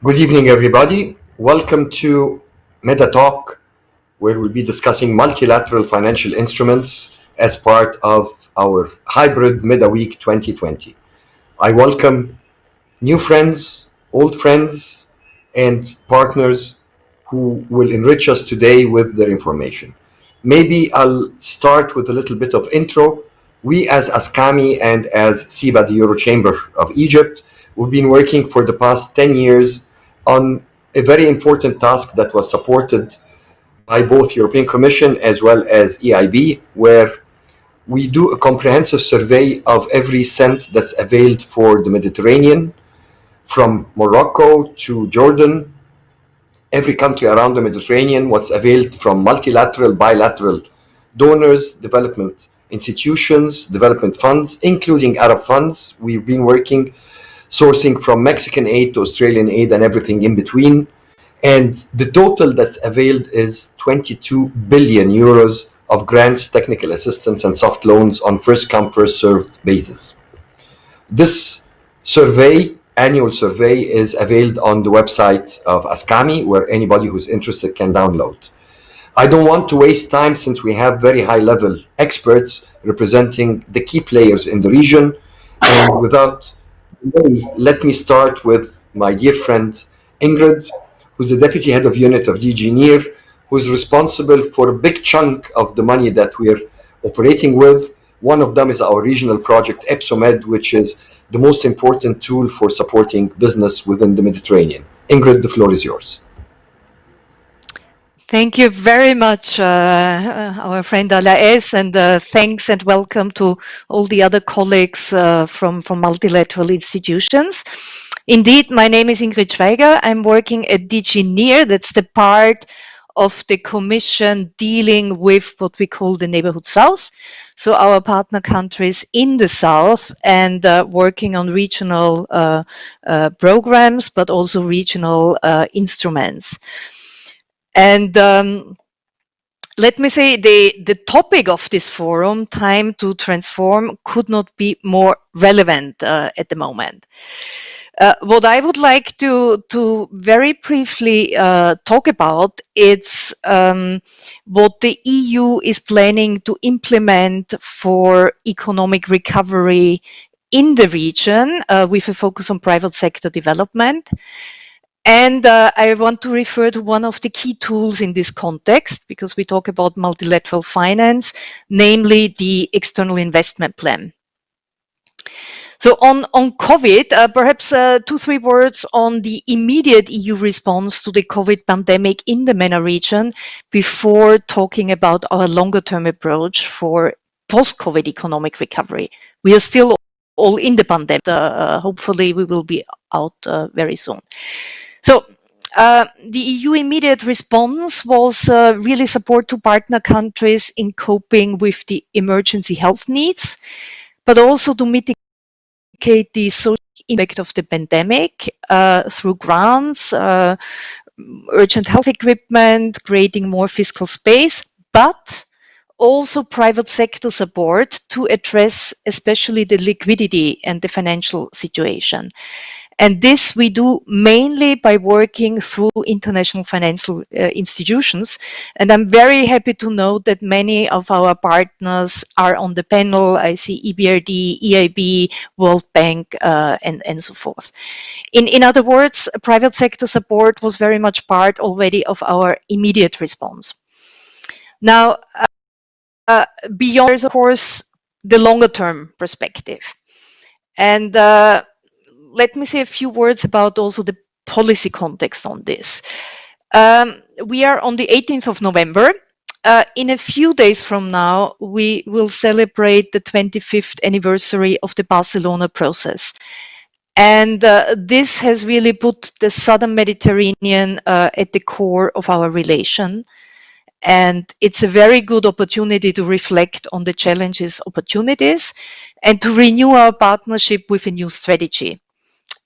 Good evening, everybody. Welcome to Meta Talk, where we'll be discussing multilateral financial instruments as part of our hybrid Meta Week 2020. I welcome new friends, old friends, and partners who will enrich us today with their information. Maybe I'll start with a little bit of intro. We as ASCAMI and as SIBA, the Euro Chamber of Egypt, we've been working for the past 10 years on a very important task that was supported by both European Commission as well as EIB, where we do a comprehensive survey of every cent that's availed for the Mediterranean, from Morocco to Jordan, every country around the Mediterranean, what's availed from multilateral, bilateral donors, development institutions, development funds, including Arab funds. We've been working sourcing from Mexican aid to Australian aid and everything in between. And the total that's availed is 22 billion euros of grants, technical assistance, and soft loans on first come, first served basis. This annual survey, is availed on the website of ASCAMI, where anybody who's interested can download. I don't want to waste time since we have very high level experts representing the key players in the region. And without let me start with my dear friend Ingrid, who's the Deputy Head of Unit of DG NEAR, who's responsible for a big chunk of the money that we're operating with. One of them is our regional project, EPSOMED, which is the most important tool for supporting business within the Mediterranean. Ingrid, the floor is yours. Thank you very much, our friend Alaes, and thanks and welcome to all the other colleagues from multilateral institutions. Indeed, my name is Ingrid Schweiger. I'm working at DG NEAR. That's the part of the Commission dealing with what we call the Neighborhood South. So our partner countries in the South, and working on regional programs, but also regional instruments. And let me say the topic of this forum, Time to Transform, could not be more relevant at the moment. What I would like to very briefly talk about, it's what the EU is planning to implement for economic recovery in the region, with a focus on private sector development. And I want to refer to one of the key tools in this context, because we talk about multilateral finance, namely the external investment plan. So on COVID, perhaps 2-3 words on the immediate EU response to the COVID pandemic in the MENA region before talking about our longer term approach for post-COVID economic recovery. We are still all in the pandemic. Hopefully we will be out very soon. So the EU immediate response was really support to partner countries in coping with the emergency health needs, but also to mitigate the social impact of the pandemic through grants, urgent health equipment, creating more fiscal space, but also private sector support to address especially the liquidity and the financial situation. And this we do mainly by working through international financial institutions. And I'm very happy to note that many of our partners are on the panel. I see EBRD, EIB, World Bank, and so forth. In other words, private sector support was very much part already of our immediate response. Now, beyond, there's of course the longer term perspective. And let me say a few words about also the policy context on this. We are on the 18th of November. In a few days from now, we will celebrate the 25th anniversary of the Barcelona process. And this has really put the Southern Mediterranean at the core of our relation. And it's a very good opportunity to reflect on the challenges, opportunities, and to renew our partnership with a new strategy.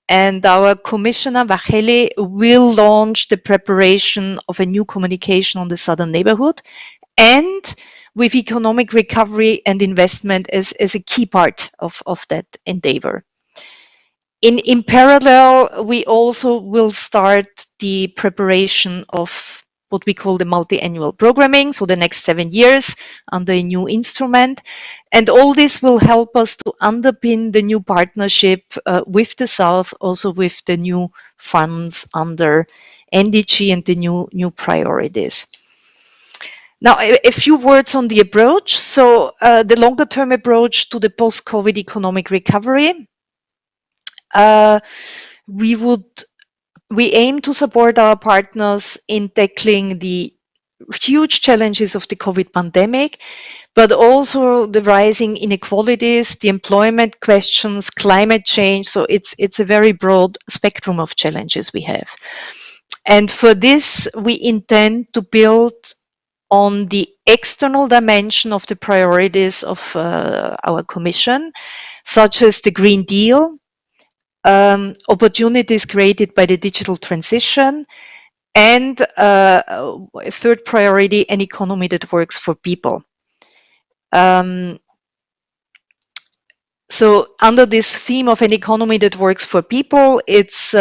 And our Commissioner Vacheli will launch the preparation of a new communication on the Southern Neighborhood, and with economic recovery and investment as a key part of that endeavor. In parallel, we also will start the preparation of what we call the multi-annual programming, so the next 7 years under a new instrument. And all this will help us to underpin the new partnership with the South, also with the new funds under NDG and the new priorities. Now, a few words on the approach. So the longer term approach to the post-COVID economic recovery. We aim to support our partners in tackling the huge challenges of the COVID pandemic, but also the rising inequalities, the employment questions, climate change. So it's a very broad spectrum of challenges we have. And for this, we intend to build on the external dimension of the priorities of our Commission, such as the Green Deal, opportunities created by the digital transition, and a third priority, an economy that works for people. So under this theme of an economy that works for people, it's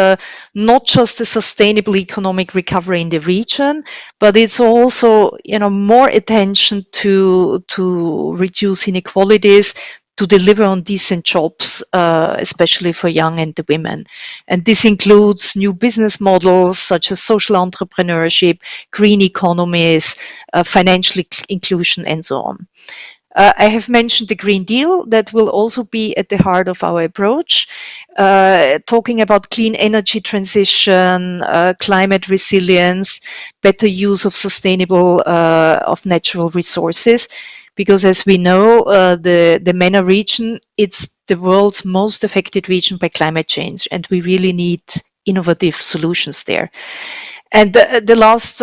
not just a sustainable economic recovery in the region, but it's also, more attention to reduce inequalities, to deliver on decent jobs, especially for young and the women. And this includes new business models such as social entrepreneurship, green economies, financial inclusion, and so on. I have mentioned the Green Deal that will also be at the heart of our approach, talking about clean energy transition, climate resilience, better use of sustainable, of natural resources. Because as we know, the MENA region, it's the world's most affected region by climate change, and we really need innovative solutions there. And the last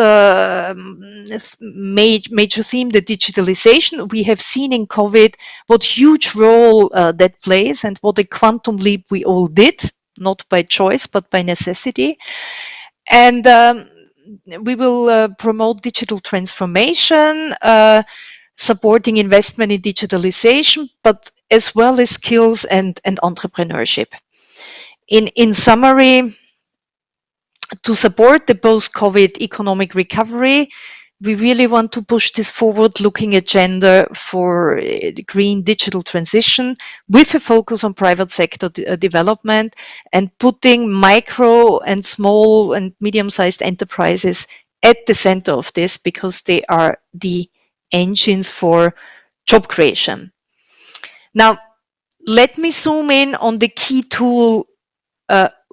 major theme, the digitalization, we have seen in COVID what huge role that plays and what a quantum leap we all did, not by choice, but by necessity. And we will promote digital transformation, supporting investment in digitalization, but as well as skills and entrepreneurship. In summary, to support the post-COVID economic recovery, we really want to push this forward-looking agenda for the green digital transition with a focus on private sector development and putting micro and small and medium-sized enterprises at the center of this because they are the engines for job creation. Now, let me zoom in on the key tool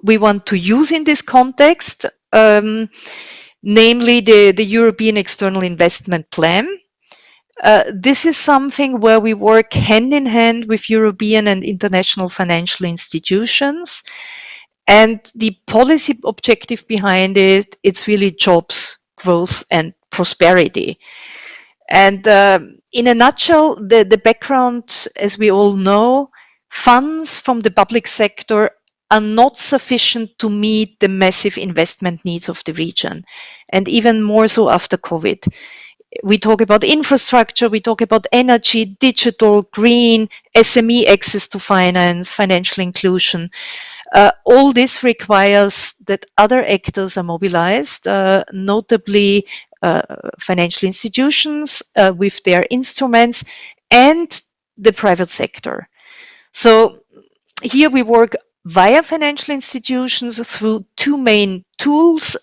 we want to use in this context, namely the European External Investment Plan. This is something where we work hand in hand with European and international financial institutions. And the policy objective behind it, it's really jobs, growth, and prosperity. And in a nutshell, the background, as we all know, funds from the public sector are not sufficient to meet the massive investment needs of the region, and even more so after COVID. We talk about infrastructure, we talk about energy, digital, green, SME access to finance, financial inclusion. All this requires that other actors are mobilized, notably financial institutions with their instruments and the private sector. So here we work via financial institutions through two main tools,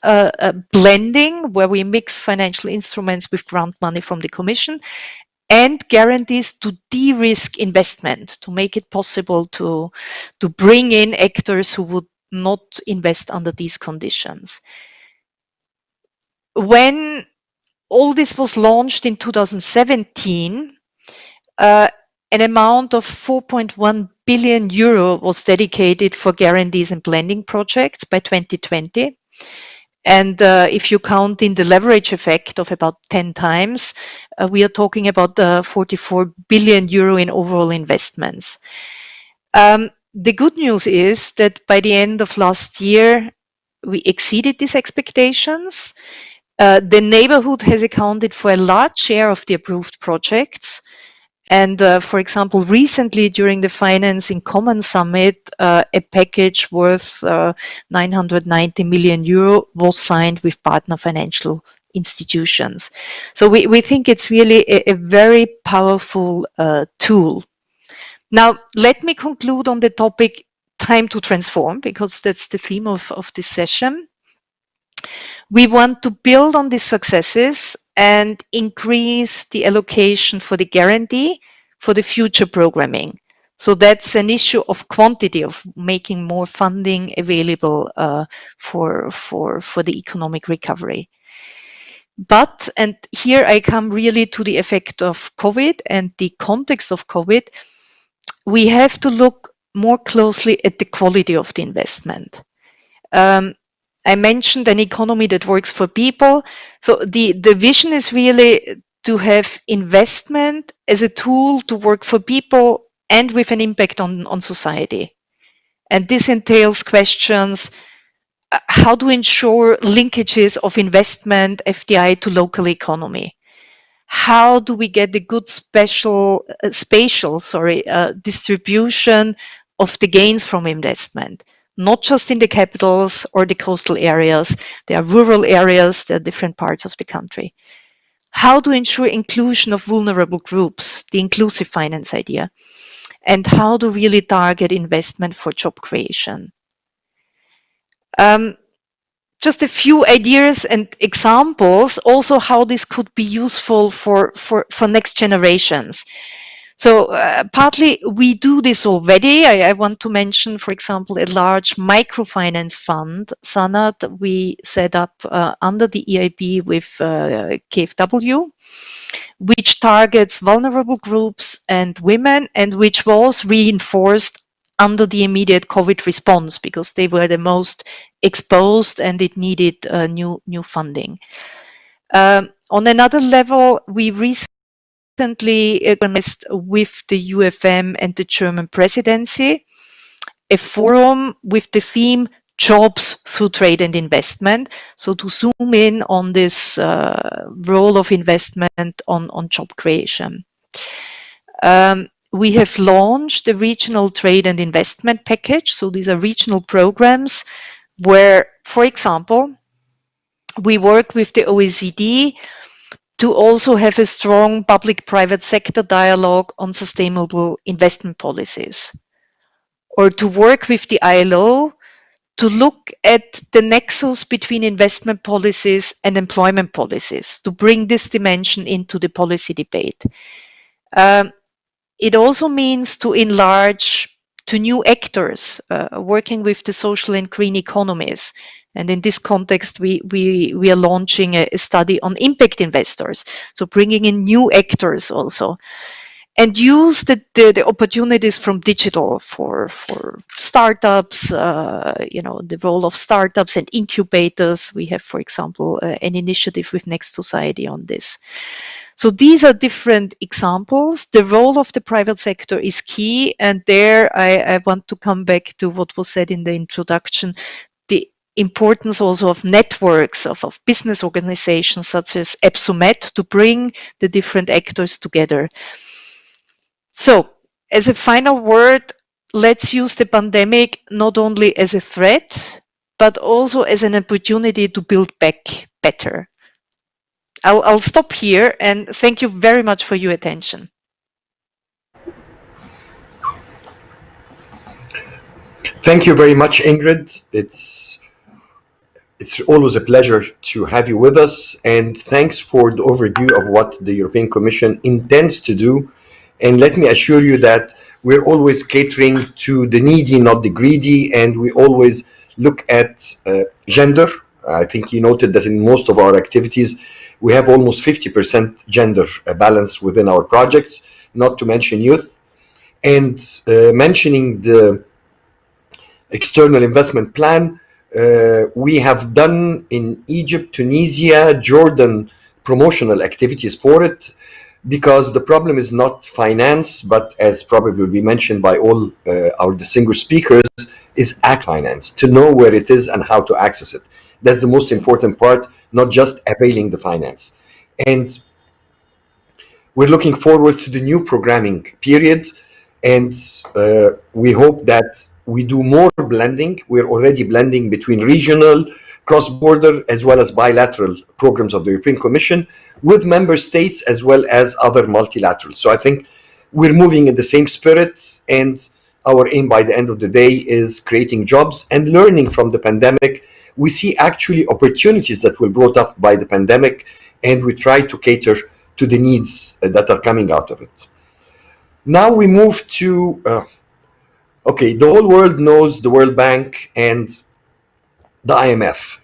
blending, where we mix financial instruments with grant money from the Commission, and guarantees to de-risk investment, to make it possible to bring in actors who would not invest under these conditions. When all this was launched in 2017, an amount of 4.1 billion euro was dedicated for guarantees and blending projects by 2020. And if you count in the leverage effect of about 10 times, we are talking about 44 billion euro in overall investments. The good news is that by the end of last year, we exceeded these expectations. The neighborhood has accounted for a large share of the approved projects. And for example, recently during the Finance in Common Summit, a package worth 990 million euro was signed with partner financial institutions. So we think it's really a very powerful tool. Now, let me conclude on the topic time to transform, because that's the theme of this session. We want to build on these successes and increase the allocation for the guarantee for the future programming. So that's an issue of quantity, of making more funding available for the economic recovery. But, and here I come really to the effect of COVID and the context of COVID, we have to look more closely at the quality of the investment. I mentioned an economy that works for people. So the vision is really to have investment as a tool to work for people and with an impact on society. And this entails questions, how to ensure linkages of investment, FDI to local economy. How do we get the good spatial distribution of the gains from investment? Not just in the capitals or the coastal areas. There are rural areas, there are different parts of the country. How to ensure inclusion of vulnerable groups, the inclusive finance idea, and how to really target investment for job creation. Just a few ideas and examples, also how this could be useful for next generations. So partly we do this already. I want to mention, for example, a large microfinance fund, Sanad, we set up under the EIB with KfW, which targets vulnerable groups and women, and which was reinforced under the immediate COVID response because they were the most exposed and it needed new funding. On another level, we recently organized with the UFM and the German presidency a forum with the theme Jobs through Trade and Investment. So to zoom in on this role of investment on job creation. We have launched a regional trade and investment package. So these are regional programs where, for example, we work with the OECD to also have a strong public-private sector dialogue on sustainable investment policies, or to work with the ILO to look at the nexus between investment policies and employment policies, to bring this dimension into the policy debate. It also means to enlarge to new actors, working with the social and green economies. And in this context, we are launching a study on impact investors, so bringing in new actors also. And use the opportunities from digital for startups, the role of startups and incubators. We have, for example, an initiative with Next Society on this. So these are different examples. The role of the private sector is key. And there I want to come back to what was said in the introduction, the importance also of networks, of business organizations such as EPSOMET to bring the different actors together. So, as a final word, let's use the pandemic not only as a threat, but also as an opportunity to build back better. I'll stop here and thank you very much for your attention. Thank you very much, Ingrid. It's always a pleasure to have you with us, and thanks for the overview of what the European Commission intends to do. And let me assure you that we're always catering to the needy, not the greedy, and we always look at gender. I think you noted that in most of our activities, we have almost 50% gender balance within our projects, not to mention youth. And mentioning the external investment plan, we have done in Egypt, Tunisia, Jordan promotional activities for it, because the problem is not finance, but as probably will be mentioned by all our distinguished speakers, is finance, to know where it is and how to access it. That's the most important part, not just availing the finance. And we're looking forward to the new programming period, and we hope that we do more blending. We're already blending between regional, cross-border, as well as bilateral programs of the European Commission with member states as well as other multilaterals. So I think we're moving in the same spirit, and our aim by the end of the day is creating jobs and learning from the pandemic. We see actually opportunities that were brought up by the pandemic, and we try to cater to the needs that are coming out of it. Now we move to, the whole world knows the World Bank and the IMF.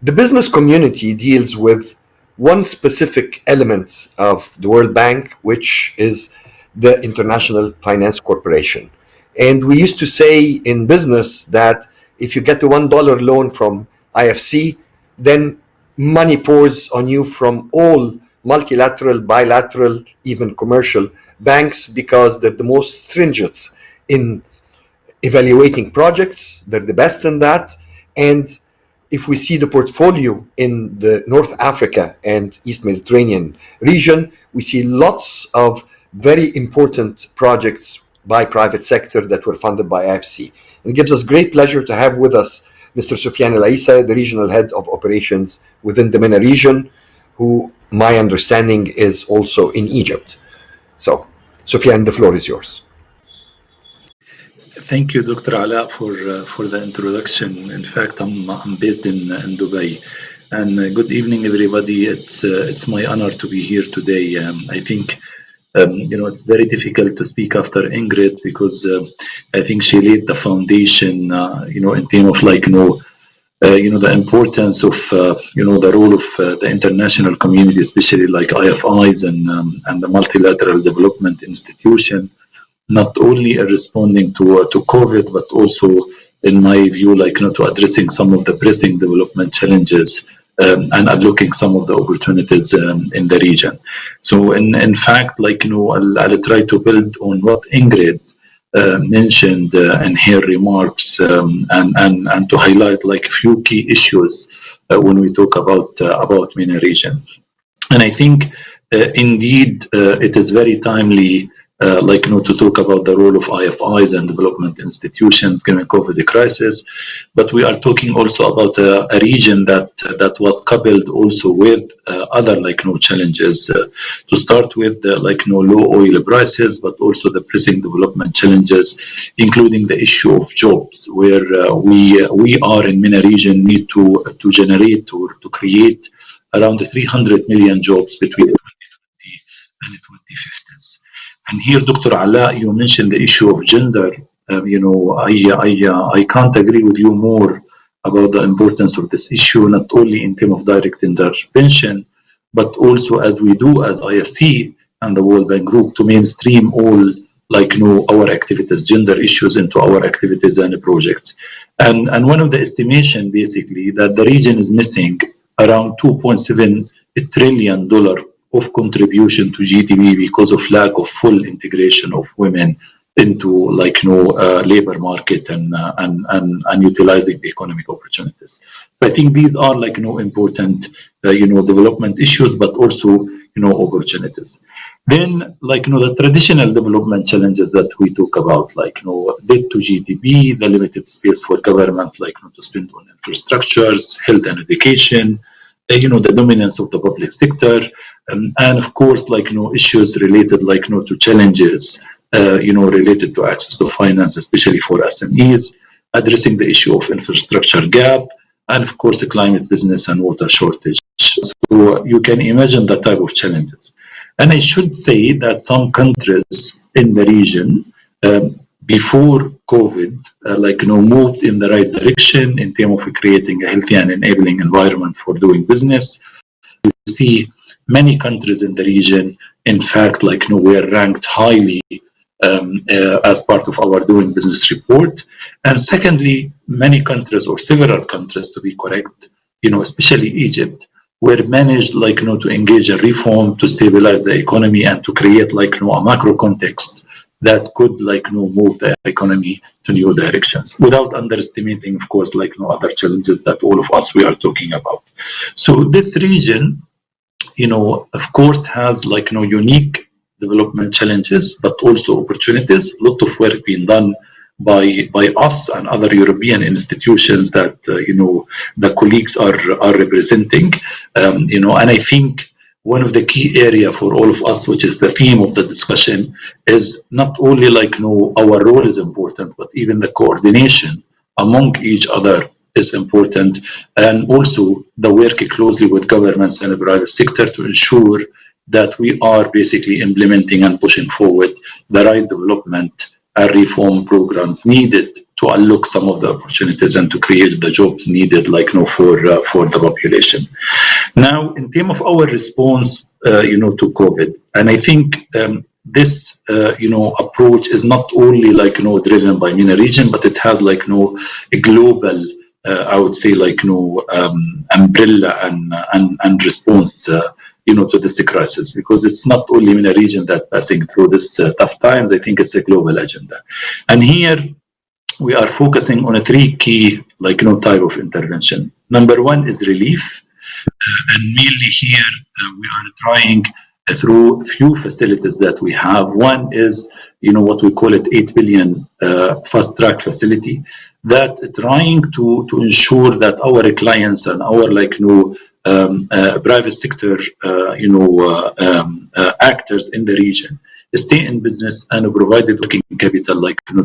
The business community deals with one specific element of the World Bank, which is the International Finance Corporation. And we used to say in business that if you get a $1 loan from IFC, then money pours on you from all multilateral, bilateral, even commercial banks, because they're the most stringent in evaluating projects. They're the best in that. And if we see the portfolio in the North Africa and East Mediterranean region, we see lots of very important projects by private sector that were funded by IFC. And it gives us great pleasure to have with us Mr. Soufiane El Aissa, the Regional Head of Operations within the MENA region, who my understanding is also in Egypt. So, Soufiane, the floor is yours. Thank you, Dr. Ala, for the introduction. In fact, I'm based in Dubai. And good evening, everybody. It's my honor to be here today. I think it's very difficult to speak after Ingrid, because I think she laid the foundation, in terms of the importance of the role of the international community, especially like IFIs and the multilateral development institution, not only in responding to COVID, but also, in my view, to addressing some of the pressing development challenges and unlocking some of the opportunities in the region. So, in fact, I'll try to build on what Ingrid mentioned in her remarks, and to highlight a few key issues when we talk about MENA region. And I think indeed it is very timely to talk about the role of IFIs and development institutions given COVID crisis, but we are talking also about a region that was coupled also with other challenges. To start with, low oil prices, but also the pressing development challenges, including the issue of jobs, where we are in MENA region need to generate or to create around 300 million jobs between 2020 and 2050s. And here, Dr. Ala, you mentioned the issue of gender. I can't agree with you more about the importance of this issue, not only in terms of direct intervention, but also as we do as IFC and the World Bank Group to mainstream all our activities, gender issues into our activities and projects. And one of the estimation basically that the region is missing around $2.7 trillion of contribution to GDP because of lack of full integration of women into labor market and utilizing the economic opportunities. So I think these are important development issues, but also opportunities. Then the traditional development challenges that we talk about, debt to GDP, the limited space for governments to spend on infrastructures, health and education, the dominance of the public sector, and of course issues related to challenges related to access to finance, especially for SMEs, addressing the issue of infrastructure gap, and of course the climate business and water shortage. So you can imagine the type of challenges. And I should say that some countries in the region before COVID moved in the right direction in terms of creating a healthy and enabling environment for doing business. You see many countries in the region, in fact, were ranked highly as part of our doing business report. And secondly, many countries, or several countries to be correct, especially Egypt, were managed to engage in reform to stabilize the economy and to create a macro context that could move the economy to new directions, without underestimating, of course, other challenges that all of us we are talking about. So this region of course, has unique development challenges, but also opportunities. A lot of work being done by us and other European institutions that the colleagues are representing. And I think one of the key area for all of us, which is the theme of the discussion, is not only our role is important, but even the coordination among each other is important, and also the work closely with governments and the private sector to ensure that we are basically implementing and pushing forward the right development and reform programs needed to unlock some of the opportunities and to create the jobs needed for the population. Now, in terms of our response to COVID, and I think this approach is not only driven by MENA region, but it has a global I would say umbrella and response to this crisis, because it's not only in a region that passing through this tough times. I think it's a global agenda, and here we are focusing on a three key type of intervention. Number one is relief, and mainly here we are trying through few facilities that we have. One is what we call it 8 billion fast track facility, that trying to ensure that our clients and our private sector actors in the region stay in business and provided working capital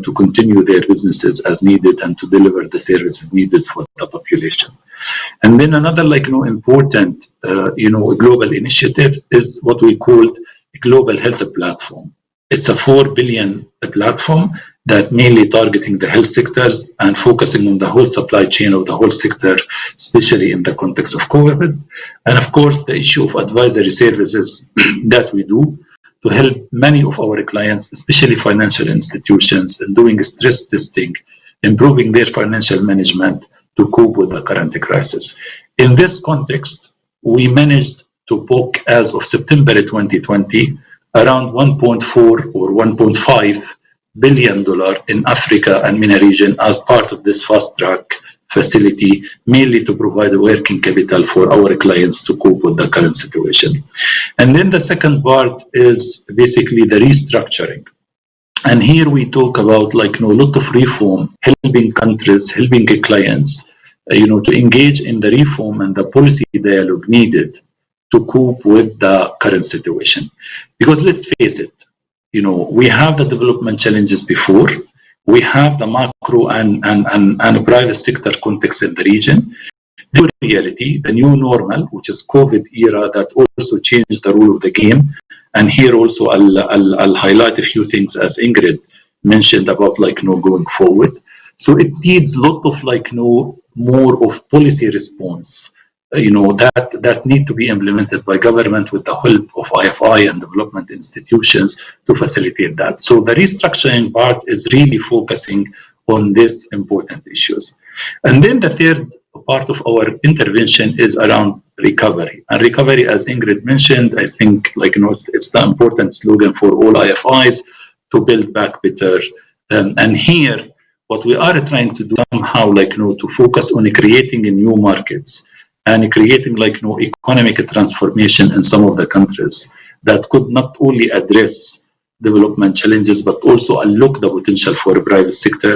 to continue their businesses as needed and to deliver the services needed for the population. And then another important global initiative is what we called a global health platform. It's a 4 billion platform that mainly targeting the health sectors and focusing on the whole supply chain of the whole sector, especially in the context of COVID. And of course, the issue of advisory services that we do to help many of our clients, especially financial institutions, in doing stress testing, improving their financial management to cope with the current crisis. In this context, we managed to book, as of September 2020, around 1.4 or 1.5 billion dollars in Africa and MENA region as part of this fast track facility, mainly to provide a working capital for our clients to cope with the current situation. And then the second part is basically the restructuring. And here we talk about a lot of reform, helping countries, helping clients, to engage in the reform and the policy dialogue needed to cope with the current situation. Because let's face it, we have the development challenges before, we have the macro and private sector context in the region. The reality, the new normal, which is COVID era, that also changed the rule of the game. And here also I'll highlight a few things as Ingrid mentioned about going forward. So it needs a lot of more of policy response, that need to be implemented by government with the help of IFI and development institutions to facilitate that. So the restructuring part is really focusing on these important issues. And then the third part of our intervention is around recovery. And recovery, as Ingrid mentioned, I think it's the important slogan for all IFIs, to build back better. And here, what we are trying to do somehow, to focus on creating new markets and creating economic transformation in some of the countries that could not only address development challenges, but also unlock the potential for the private sector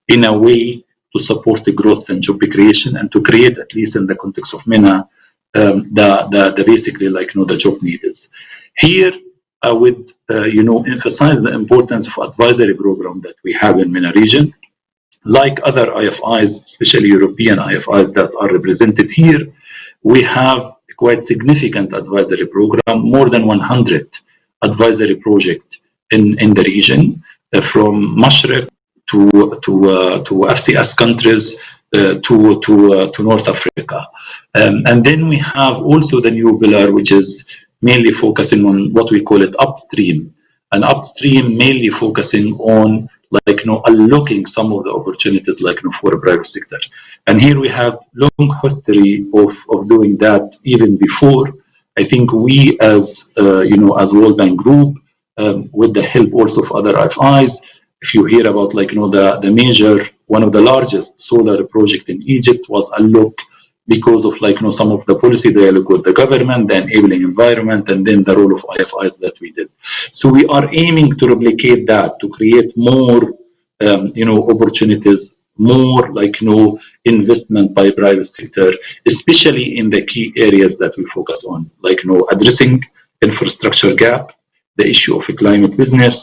in a way to support the growth and job creation, and to create, at least in the context of MENA, the basically the job needed. Here, I would emphasize the importance of advisory program that we have in MENA region. Like other IFIs, especially European IFIs that are represented here, we have a quite significant advisory program, more than 100 advisory projects in the region, from Mashrek to FCS countries to North Africa. And then we have also the new pillar, which is mainly focusing on what we call it upstream, and upstream mainly focusing on unlocking some of the opportunities for the private sector. And here we have long history of doing that even before. I think we as World Bank Group, with the help also of other IFIs, if you hear about the major, one of the largest solar project in Egypt was unlocked because of some of the policy dialogue with the government, the enabling environment, and then the role of IFIs that we did. So we are aiming to replicate that, to create more opportunities, more investment by private sector, especially in the key areas that we focus on, addressing infrastructure gap, the issue of a climate business,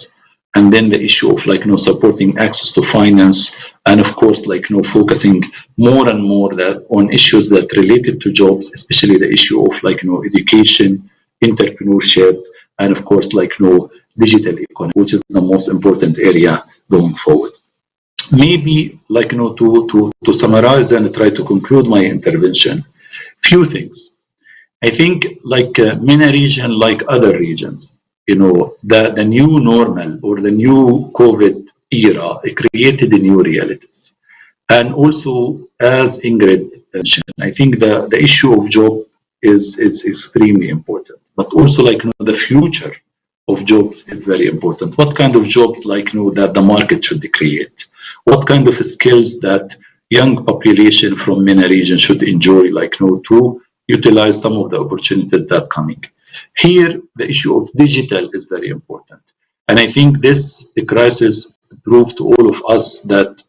and then the issue of supporting access to finance, and of course focusing more and more on issues that related to jobs, especially the issue of education, entrepreneurship, and of course digital economy, which is the most important area going forward. Maybe to summarize and try to conclude my intervention, few things. I think MENA region, like other regions, the new normal or the new COVID era, it created new realities. And also, as Ingrid mentioned, I think the issue of job is extremely important, but also the future of jobs is very important. What kind of jobs that the market should create? What kind of skills that young population from MENA region should enjoy to utilize some of the opportunities that coming. Here, the issue of digital is very important. And I think this crisis proved to all of us that,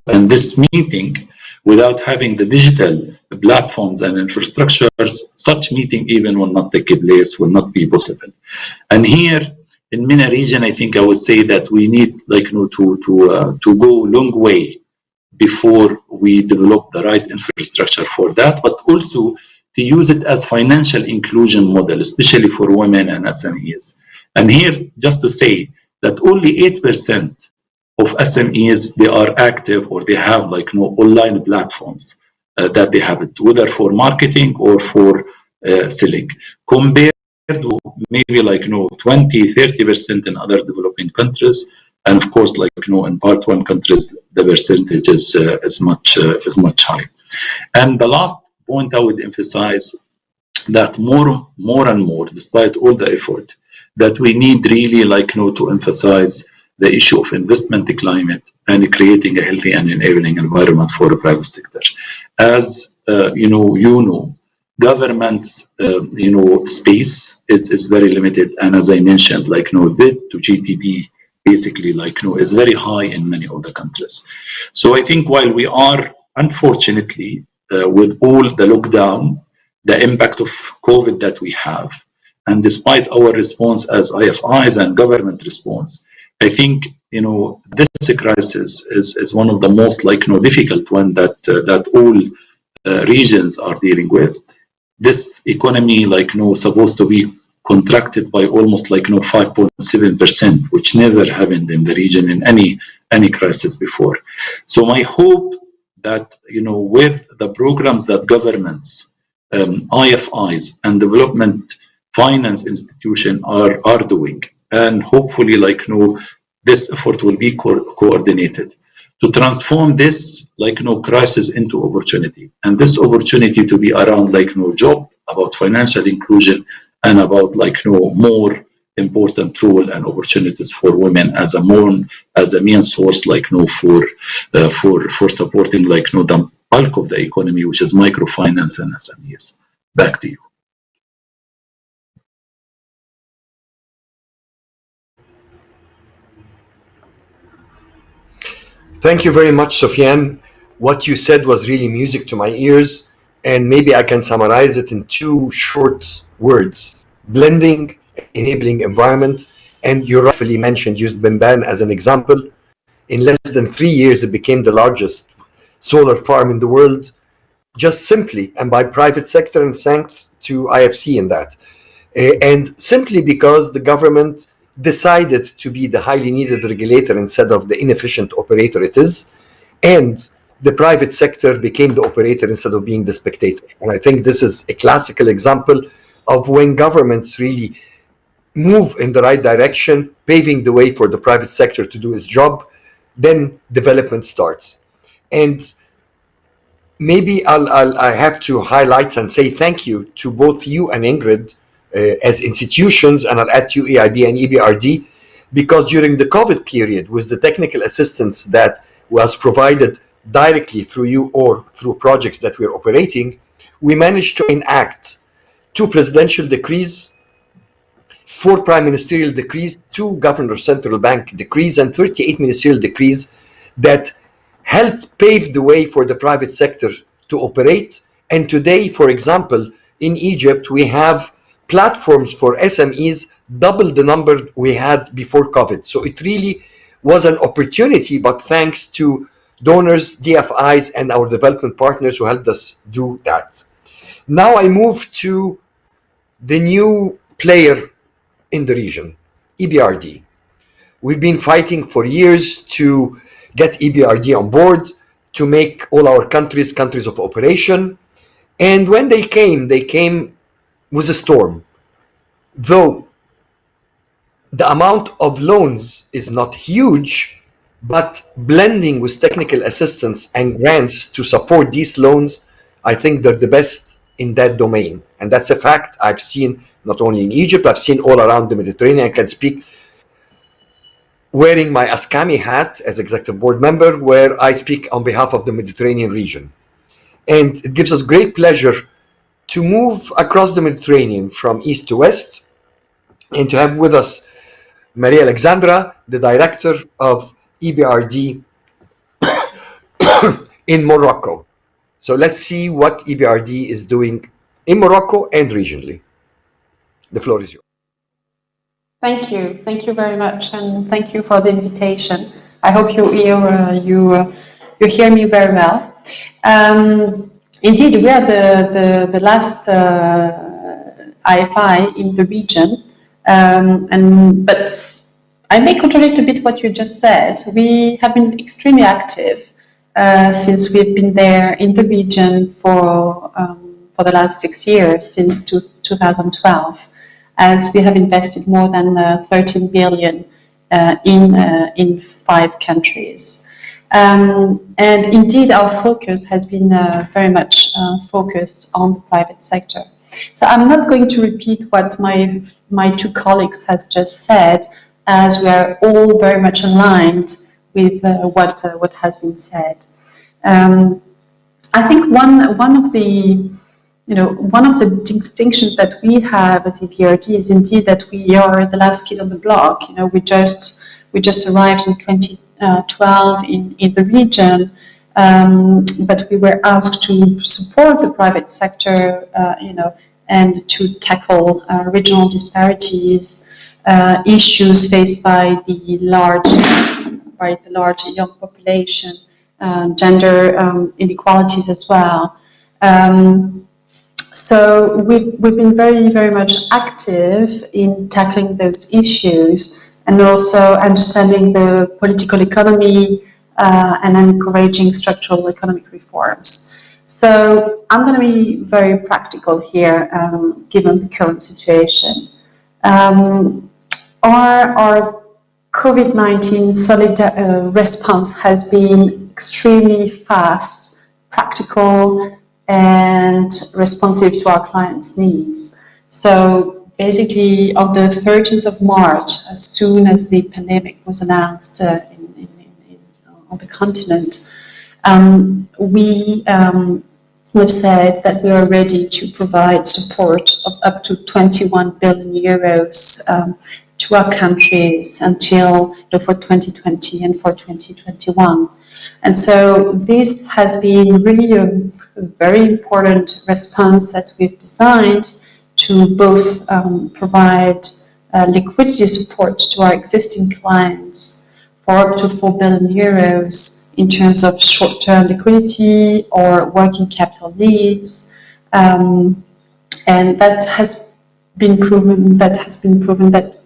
and this meeting, without having the digital platforms and infrastructures, such meeting even will not take place, will not be possible. And here in MENA region, I think I would say that we need to go a long way before we develop the right infrastructure for that, but also to use it as financial inclusion model, especially for women and SMEs. And here, just to say that only 8% of SMEs, they are active or they have online platforms that they have it, whether for marketing or for selling, compared to maybe 20-30% in other developing countries. And of course, in part one countries, the percentage is much higher. And the last point I would emphasize that more and more, despite all the effort, that we need really to emphasize the issue of investment climate and creating a healthy and enabling environment for the private sector. As government's space is very limited, and as I mentioned, debt to GDP basically is very high in many of the countries. So I think while we are unfortunately with all the lockdown, the impact of COVID that we have, and despite our response as IFIs and government response, I think this crisis is one of the most difficult one that all regions are dealing with. This economy supposed to be contracted by almost 5.7%, which never happened in the region in any crisis before. So my hope that with the programs that governments, IFIs, and development finance institution are doing, and hopefully this effort will be coordinated to transform this crisis into opportunity, and this opportunity to be around job, about financial inclusion, and about more important role and opportunities for women as a main source for supporting the bulk of the economy, which is microfinance and SMEs. Back to you. Thank you very much, Sofiane. What you said was really music to my ears, and maybe I can summarize it in two short words: blending, enabling environment. And you rightfully mentioned, used Bimban as an example. In less than 3 years, it became the largest solar farm in the world, just simply and by private sector, and thanks to IFC in that. And simply because the government decided to be the highly needed regulator instead of the inefficient operator it is, and the private sector became the operator instead of being the spectator. And I think this is a classical example of when governments really move in the right direction, paving the way for the private sector to do its job, then development starts. And maybe I have to highlight and say thank you to both you and Ingrid as institutions, and I'll add to EIB and EBRD, because during the COVID period, with the technical assistance that was provided directly through you or through projects that we're operating, we managed to enact 2 presidential decrees, 4 prime ministerial decrees, 2 governor central bank decrees, and 38 ministerial decrees that helped pave the way for the private sector to operate. And today, for example, in Egypt, we have platforms for SMEs double the number we had before COVID. So it really was an opportunity, but thanks to donors, DFIs, and our development partners who helped us do that. Now I move to the new player in the region, EBRD. We've been fighting for years to get EBRD on board, to make all our countries of operation. And when they came with a storm. Though the amount of loans is not huge, but blending with technical assistance and grants to support these loans, I think they're the best in that domain. And that's a fact I've seen not only in Egypt, I've seen all around the Mediterranean. I can speak wearing my ASCAMI hat as executive board member, where I speak on behalf of the Mediterranean region. And it gives us great pleasure to move across the Mediterranean from east to west and to have with us Maria Alexandra, the director of EBRD in Morocco. So let's see what EBRD is doing in Morocco and regionally. The floor is yours. Thank you very much, and thank you for the invitation. I hope you hear me very well. Indeed, we are the last IFI in the region, but I may contradict a bit what you just said. We have been extremely active since we've been there in the region for the last 6 years, since 2012. As we have invested more than 13 billion in 5 countries. And indeed, our focus has been very much focused on the private sector. So I'm not going to repeat what my 2 colleagues has just said, as we are all very much aligned with what has been said. I think one of the distinctions that we have as EBRD is indeed that we are the last kid on the block. We just arrived in 2012 in the region, but we were asked to support the private sector, and to tackle regional disparities, issues faced by the large young population, gender inequalities as well. So we've been very, very much active in tackling those issues and also understanding the political economy and encouraging structural economic reforms. So I'm going to be very practical here, given the current situation. Our COVID-19 response has been extremely fast, practical, and responsive to our clients' needs. So basically, on the 13th of March, as soon as the pandemic was announced on the continent, we've said that we are ready to provide support of up to 21 billion euros to our countries until for 2020 and for 2021. And so this has been really a very important response that we've designed to both provide liquidity support to our existing clients for up to 4 billion euros in terms of short-term liquidity or working capital needs, and that has been proven that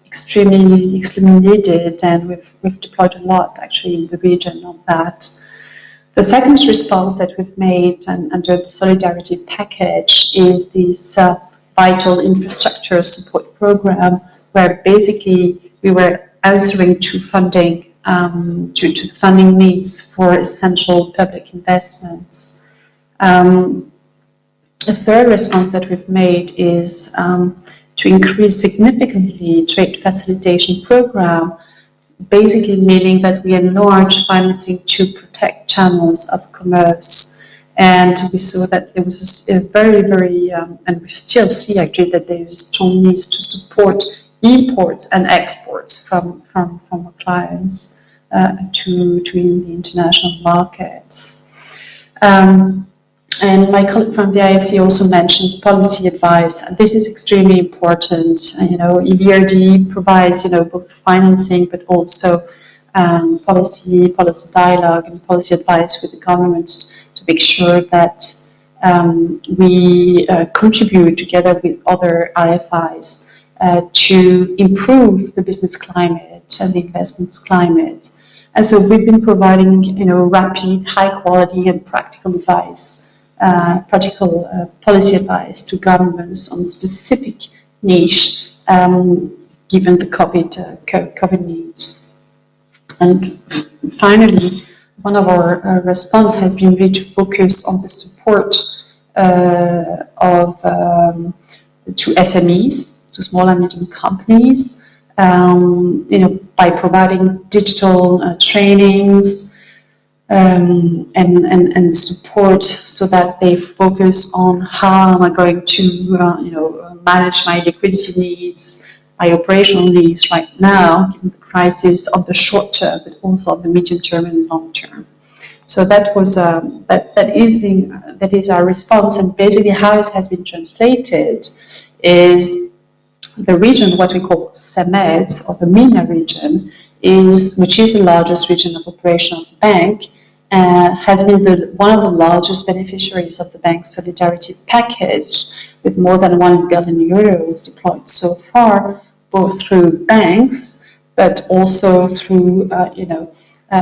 extremely needed, and we've deployed a lot actually in the region on that. The second response that we've made under the solidarity package is this vital infrastructure support program, where basically we were answering to funding to the funding needs for essential public investments. A third response that we've made is to increase significantly trade facilitation program basically meaning that we enlarge financing to protect channels of commerce. And we saw that there was a very, and we still see actually that there is strong needs to support imports and exports from our clients to the international markets. And my colleague from the IFC also mentioned policy advice, and this is extremely important. EBRD provides, both financing, but also policy dialogue and policy advice with the governments to make sure that we contribute together with other IFIs to improve the business climate and the investments climate. And so we've been providing, rapid, high quality and practical advice, policy advice to governments on specific niche, given the COVID needs. And finally, one of our response has been really to focus on the support to SMEs, to small and medium companies, by providing digital trainings and support so that they focus on how am I going to manage my liquidity needs, my operational needs right now, given the crisis of the short term, but also of the medium term and long term. So that was that is our response, and basically how it has been translated is the region, what we call CEMED, or the MENA region, which is the largest region of operation of the bank, has been one of the largest beneficiaries of the bank's solidarity package, with more than 1 billion euros deployed so far, both through banks, but also through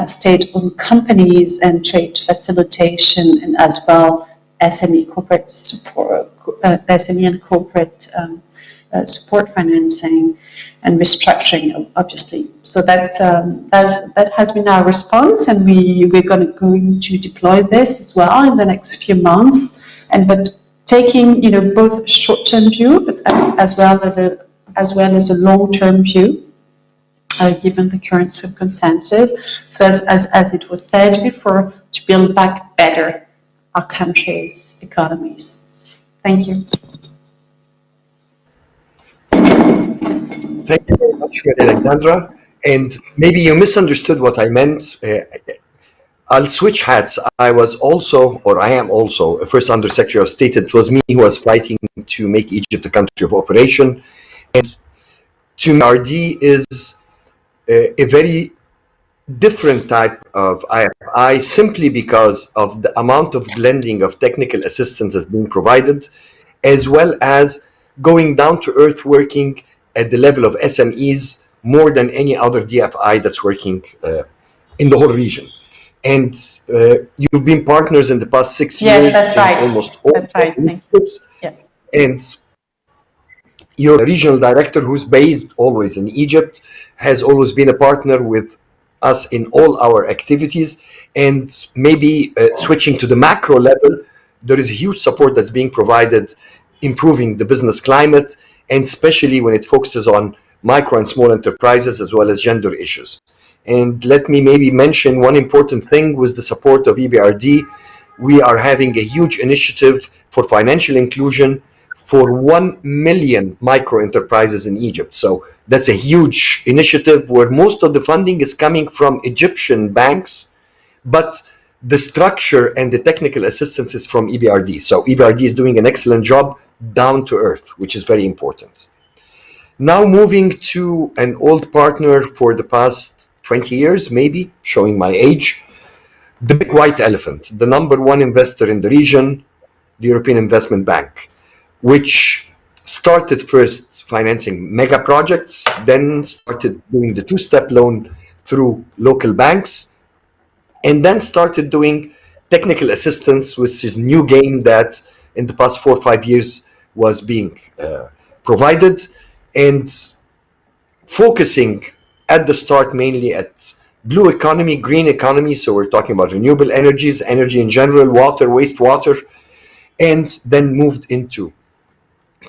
state-owned companies and trade facilitation, and as well SME corporate support, SME and corporate support financing and restructuring, obviously. So that has been our response, and we're going to deploy this as well in the next few months. But taking both short-term view, but as well as a long-term view, given the current circumstances. So as it was said before, to build back better our country's economies. Thank you. Thank you very much, Alexandra. And maybe you misunderstood what I meant. I'll switch hats. I am also a first Undersecretary of State. It was me who was fighting to make Egypt a country of operation. And TPME-ETI is a very different type of IFI, simply because of the amount of blending of technical assistance that's being provided, as well as going down to earth, working at the level of SMEs more than any other DFI that's working in the whole region. And you've been partners in the past 6 years. Yes, that's right. Almost all that's right. initiatives. Yeah. And your regional director, who's based always in Egypt, has always been a partner with us in all our activities. And maybe switching to the macro level, there is huge support that's being provided, improving the business climate, and especially when it focuses on micro and small enterprises, as well as gender issues. And let me maybe mention one important thing with the support of EBRD. We are having a huge initiative for financial inclusion for 1 million micro enterprises in Egypt. So that's a huge initiative where most of the funding is coming from Egyptian banks, but the structure and the technical assistance is from EBRD. So EBRD is doing an excellent job down to earth, which is very important. Now moving to an old partner for the past 20 years, maybe, showing my age, the big white elephant, the number one investor in the region, the European Investment Bank, which started first financing mega projects, then started doing the two-step loan through local banks, and then started doing technical assistance, which is a new game that in the past 4 or 5 years was being provided, and focusing at the start mainly at blue economy, green economy. So we're talking about renewable energies, energy in general, water, wastewater, and then moved into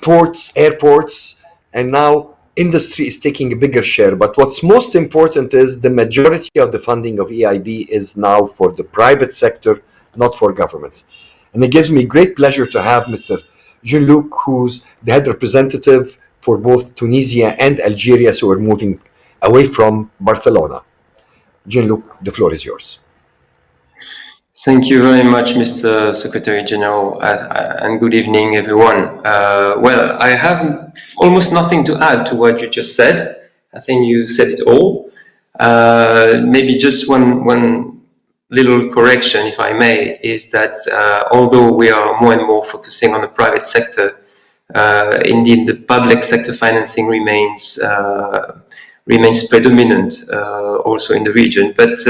ports, airports, and now industry is taking a bigger share. But what's most important is the majority of the funding of EIB is now for the private sector, not for governments. And it gives me great pleasure to have Mr. Jean-Luc, who's the head representative for both Tunisia and Algeria, so we're moving away from Barcelona. Jean-Luc, the floor is yours. Thank you very much, Mr. Secretary General, and good evening, everyone. Well, I have almost nothing to add to what you just said. I think you said it all. Maybe just one little correction, if I may, is that although we are more and more focusing on the private sector, indeed the public sector financing remains predominant also in the region. But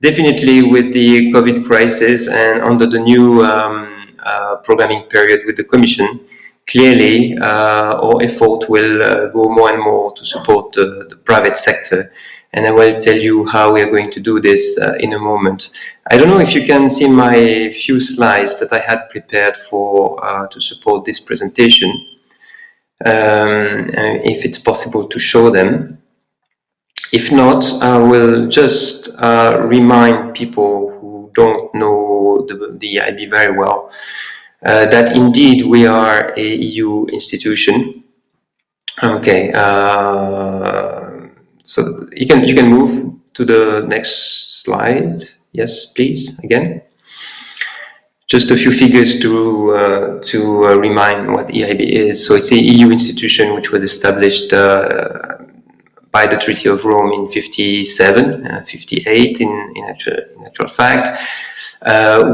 definitely with the COVID crisis and under the new programming period with the Commission, clearly our effort will go more and more to support the private sector. And I will tell you how we are going to do this in a moment. I don't know if you can see my few slides that I had prepared for to support this presentation, if it's possible to show them. If not, I will just remind people who don't know the EIB very well that indeed we are a EU institution. Okay, so you can move to the next slide. Yes, please, again. Just a few figures to remind what EIB is. So it's a EU institution which was established by the Treaty of Rome in 57, 58 in actual fact.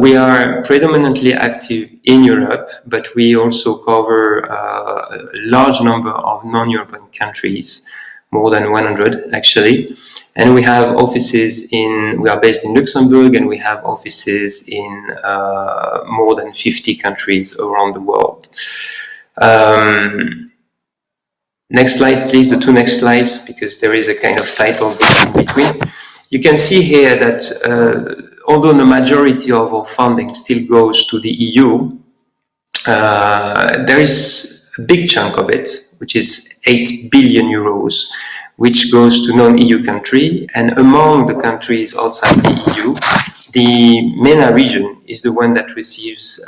We are predominantly active in Europe, but we also cover a large number of non-European countries, more than 100 actually. And we have offices we are based in Luxembourg, and we have offices in more than 50 countries around the world. Next slide, please, the two next slides, because there is a kind of title in between. You can see here that although the majority of our funding still goes to the EU, there is a big chunk of it, which is 8 billion euros, which goes to non-EU countries. And among the countries outside the EU, the MENA region is the one that receives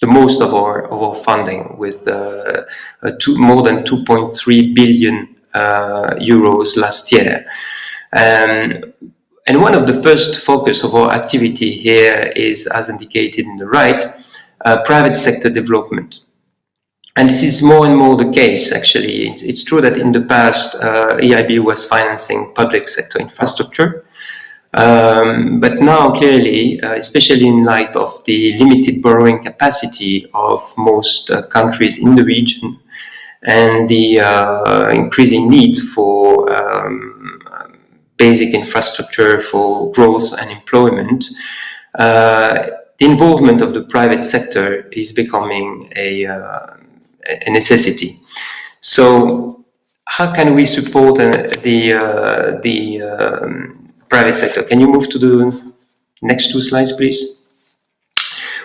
the most of our funding, with more than 2.3 billion euros last year. And one of the first focus of our activity here is, as indicated in the right, private sector development. And this is more and more the case, actually. It's true that in the past, EIB was financing public sector infrastructure. But now, clearly, especially in light of the limited borrowing capacity of most countries in the region, and the increasing need for basic infrastructure for growth and employment, the involvement of the private sector is becoming a necessity. So, how can we support the private sector? Can you move to the next two slides, please?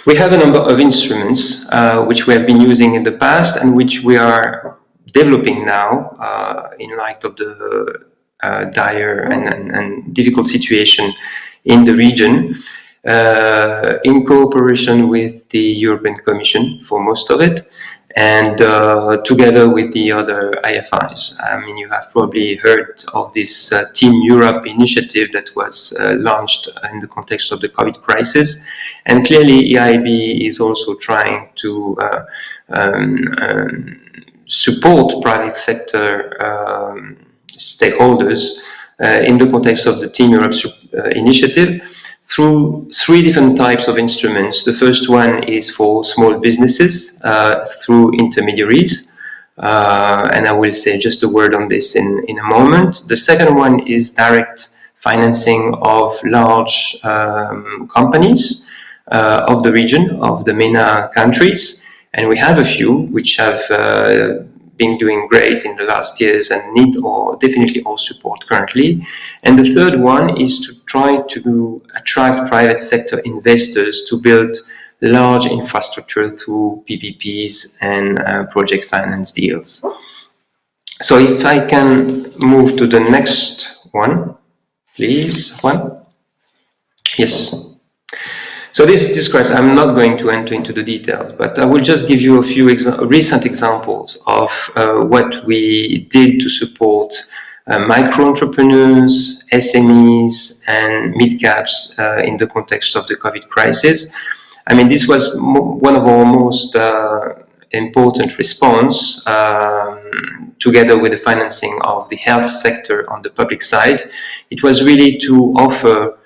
We have a number of instruments which we have been using in the past and which we are developing now in light of the dire and difficult situation in the region, in cooperation with the European Commission for most of it, and together with the other IFIs. I mean, you have probably heard of this Team Europe initiative that was launched in the context of the COVID crisis. And clearly, EIB is also trying to support private sector stakeholders in the context of the Team Europe initiative through three different types of instruments. The first one is for small businesses through intermediaries, and I will say just a word on this in a moment. The second one is direct financing of large companies of the region, of the MENA countries, and we have a few which have been doing great in the last years and need definitely our support currently. And the third one is to try to attract private sector investors to build large infrastructure through PPPs and project finance deals. So if I can move to the next one, please, one. Yes. So this describes, I'm not going to enter into the details, but I will just give you a few recent examples of what we did to support micro-entrepreneurs, SMEs, and mid-caps in the context of the COVID crisis. I mean, this was one of our most important response, together with the financing of the health sector on the public side. It was really to offer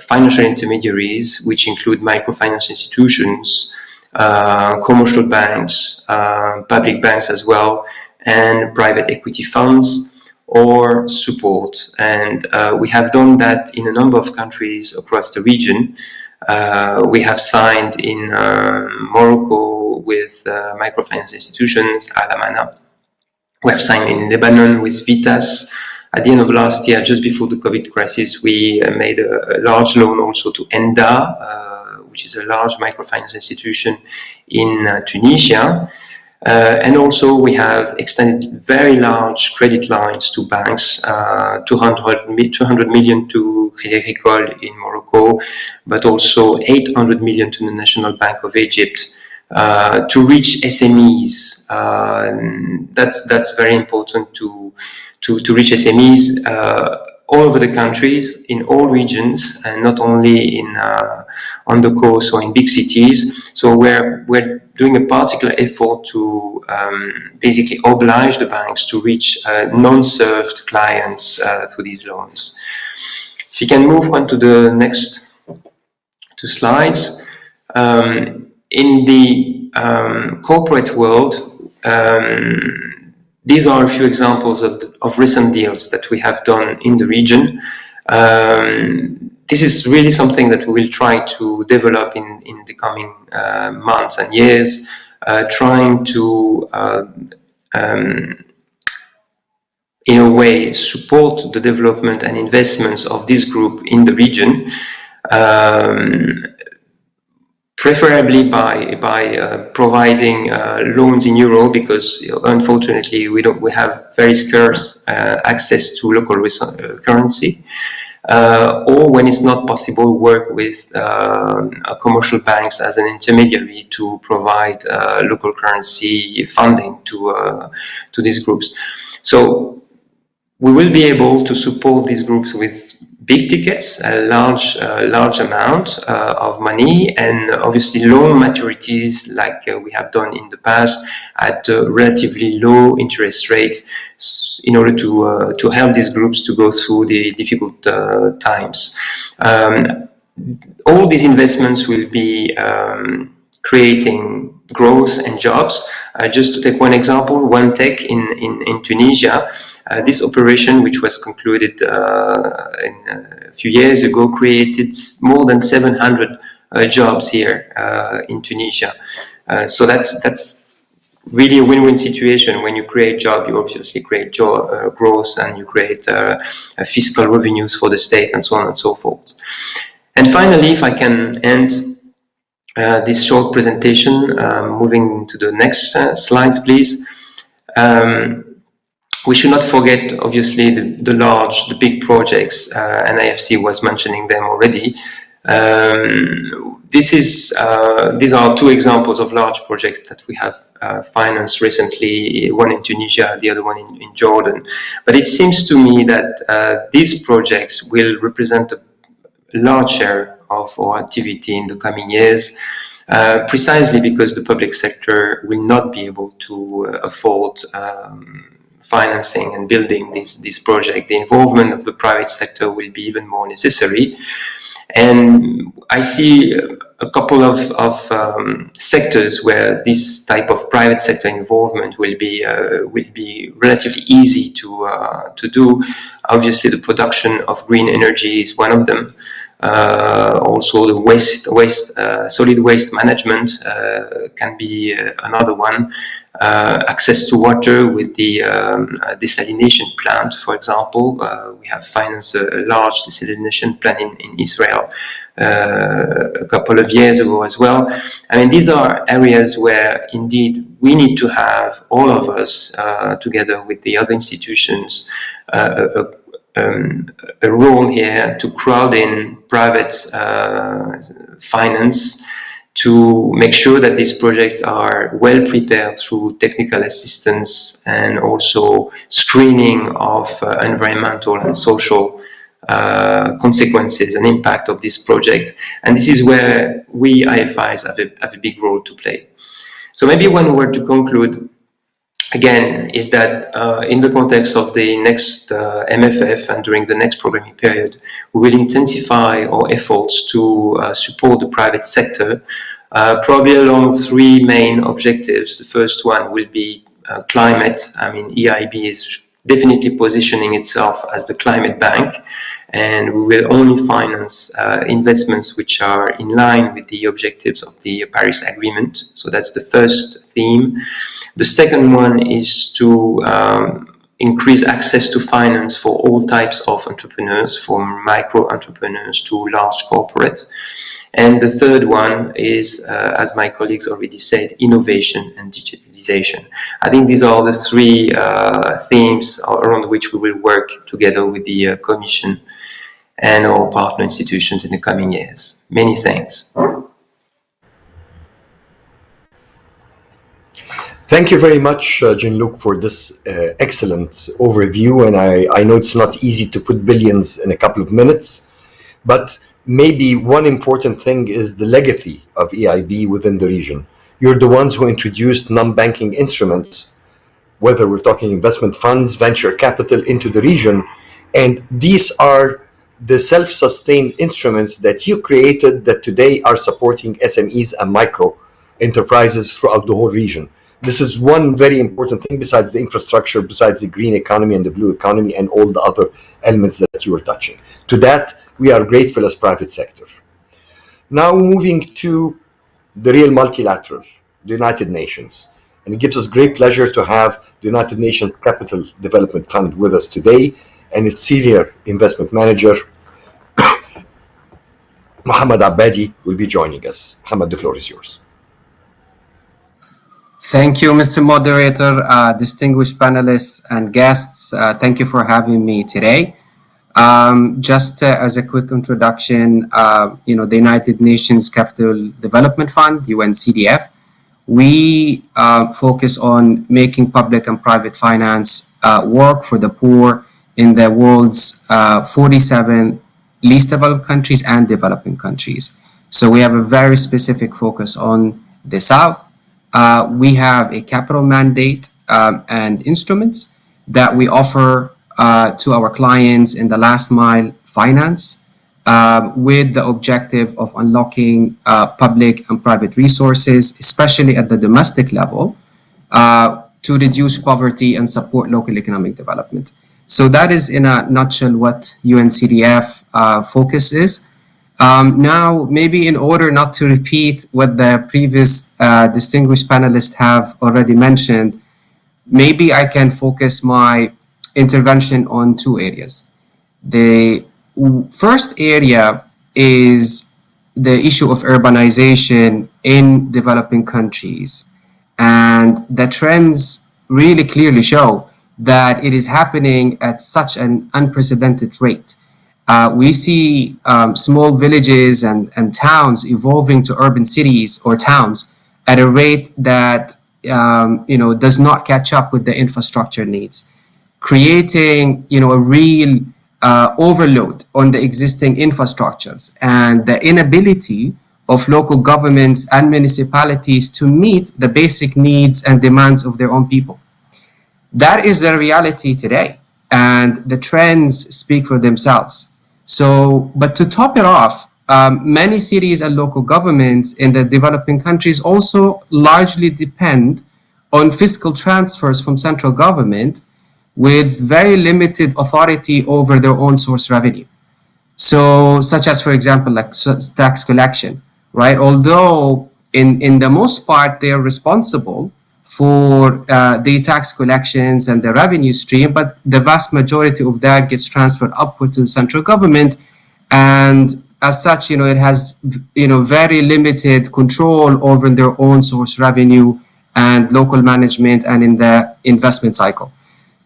financial intermediaries, which include microfinance institutions, commercial banks, public banks as well, and private equity funds, or support. And we have done that in a number of countries across the region. We have signed in Morocco with microfinance institutions, Alamana. We have signed in Lebanon with Vitas. At the end of last year, just before the COVID crisis, we made a large loan also to ENDA, which is a large microfinance institution in Tunisia. And also we have extended very large credit lines to banks, 200 million to Crédit Agricole in Morocco, but also 800 million to the National Bank of Egypt, to reach SMEs. That's very important to reach SMEs all over the countries, in all regions, and not only in on the coast or in big cities. So we're doing a particular effort to basically oblige the banks to reach non-served clients through these loans. If you can move on to the next two slides. In the corporate world, these are a few examples of recent deals that we have done in the region. This is really something that we will try to develop in the coming months and years, trying to, in a way, support the development and investments of this group in the region. Preferably by providing loans in euro, because unfortunately we have very scarce access to local currency, or when it's not possible, work with commercial banks as an intermediary to provide local currency funding to these groups. So we will be able to support these groups with big tickets, a large amount of money, and obviously loan maturities like we have done in the past at relatively low interest rates, in order to help these groups to go through the difficult times. All these investments will be creating growth and jobs. Just to take one example, One Tech in Tunisia. This operation, which was concluded a few years ago, created more than 700 jobs here in Tunisia. So that's really a win-win situation. When you create job, you obviously create growth, and you create fiscal revenues for the state, and so on and so forth. And finally, if I can end this short presentation, moving to the next slides, please. We should not forget, obviously, the big projects, and IFC was mentioning them already. These are two examples of large projects that we have financed recently, one in Tunisia, the other one in Jordan. But it seems to me that these projects will represent a large share of our activity in the coming years, precisely because the public sector will not be able to afford financing and building this project. The involvement of the private sector will be even more necessary. And I see a couple of sectors where this type of private sector involvement will be relatively easy to do. Obviously, the production of green energy is one of them. Also, the solid waste management can be another one. Access to water with the desalination plant, for example. We have financed a large desalination plant in Israel a couple of years ago as well. I mean, these are areas where indeed we need to have, all of us, together with the other institutions, a role here to crowd in private finance to make sure that these projects are well prepared through technical assistance and also screening of environmental and social consequences and impact of this project. And this is where we IFIs have a big role to play. So maybe one word to conclude, again, is that in the context of the next MFF and during the next programming period, we will intensify our efforts to support the private sector, probably along three main objectives. The first one will be climate. I mean, EIB is definitely positioning itself as the climate bank, and we will only finance investments which are in line with the objectives of the Paris Agreement. So that's the first theme. The second one is to increase access to finance for all types of entrepreneurs, from micro entrepreneurs to large corporates. And the third one is, as my colleagues already said, innovation and digitalization. I think these are the three themes around which we will work together with the Commission and our partner institutions in the coming years. Many thanks. Thank you very much, Jean-Luc, for this excellent overview. And I know it's not easy to put billions in a couple of minutes, but maybe one important thing is the legacy of EIB within the region. You're the ones who introduced non-banking instruments, whether we're talking investment funds, venture capital, into the region. And these are the self-sustained instruments that you created that today are supporting SMEs and micro enterprises throughout the whole region. This is one very important thing besides the infrastructure, besides the green economy and the blue economy and all the other elements that you were touching. To that, we are grateful as private sector. Now moving to the real multilateral, the United Nations. And it gives us great pleasure to have the United Nations Capital Development Fund with us today, and its senior investment manager, Mohammed Abadi, will be joining us. Mohammed, the floor is yours. Thank you, Mr. Moderator, distinguished panelists and guests. Thank you for having me today. Just as a quick introduction, the United Nations Capital Development Fund, UNCDF, we focus on making public and private finance work for the poor in the world's 47 least developed countries and developing countries. So we have a very specific focus on the South. We have a capital mandate and instruments that we offer to our clients in the last mile finance with the objective of unlocking public and private resources, especially at the domestic level, to reduce poverty and support local economic development. So that is in a nutshell what UNCDF focus is. Now, maybe in order not to repeat what the previous distinguished panelists have already mentioned, maybe I can focus my intervention on two areas. The first area is the issue of urbanization in developing countries. And the trends really clearly show that it is happening at such an unprecedented rate. We see small villages and towns evolving to urban cities or towns at a rate that does not catch up with the infrastructure needs, creating a real overload on the existing infrastructures and the inability of local governments and municipalities to meet the basic needs and demands of their own people. That is the reality today, and the trends speak for themselves. So, but to top it off, many cities and local governments in the developing countries also largely depend on fiscal transfers from central government with very limited authority over their own source revenue. So, such as, for example, like tax collection, right? Although in the most part, they are responsible for the tax collections and the revenue stream, but the vast majority of that gets transferred upward to the central government, and as such, it has, very limited control over their own source revenue and local management and in the investment cycle.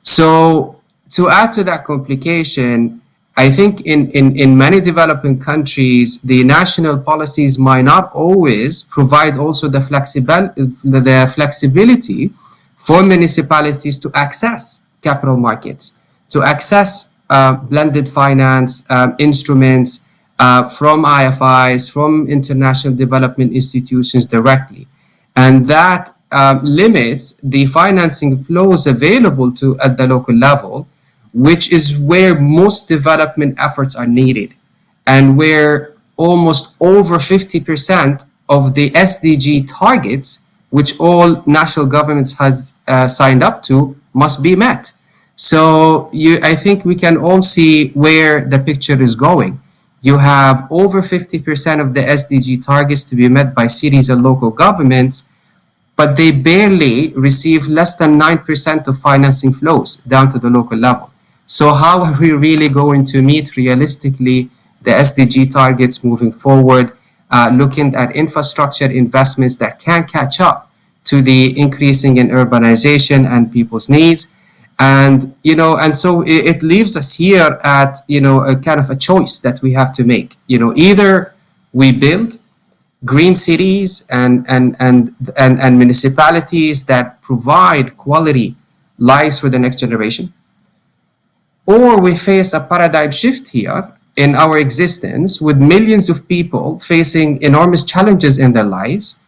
So to add to that complication, I think in many developing countries, the national policies might not always provide also the flexibility for municipalities to access capital markets, to access blended finance instruments from IFIs, from international development institutions directly. And that limits the financing flows available at the local level, which is where most development efforts are needed, and where almost over 50% of the SDG targets, which all national governments has signed up to, must be met. So I think we can all see where the picture is going. You have over 50% of the SDG targets to be met by cities and local governments, but they barely receive less than 9% of financing flows down to the local level. So how are we really going to meet realistically the SDG targets moving forward, looking at infrastructure investments that can catch up to the increasing in urbanization and people's needs? And, and so it leaves us here at, a kind of a choice that we have to make. Either we build green cities and municipalities that provide quality lives for the next generation, or we face a paradigm shift here in our existence with millions of people facing enormous challenges in their lives,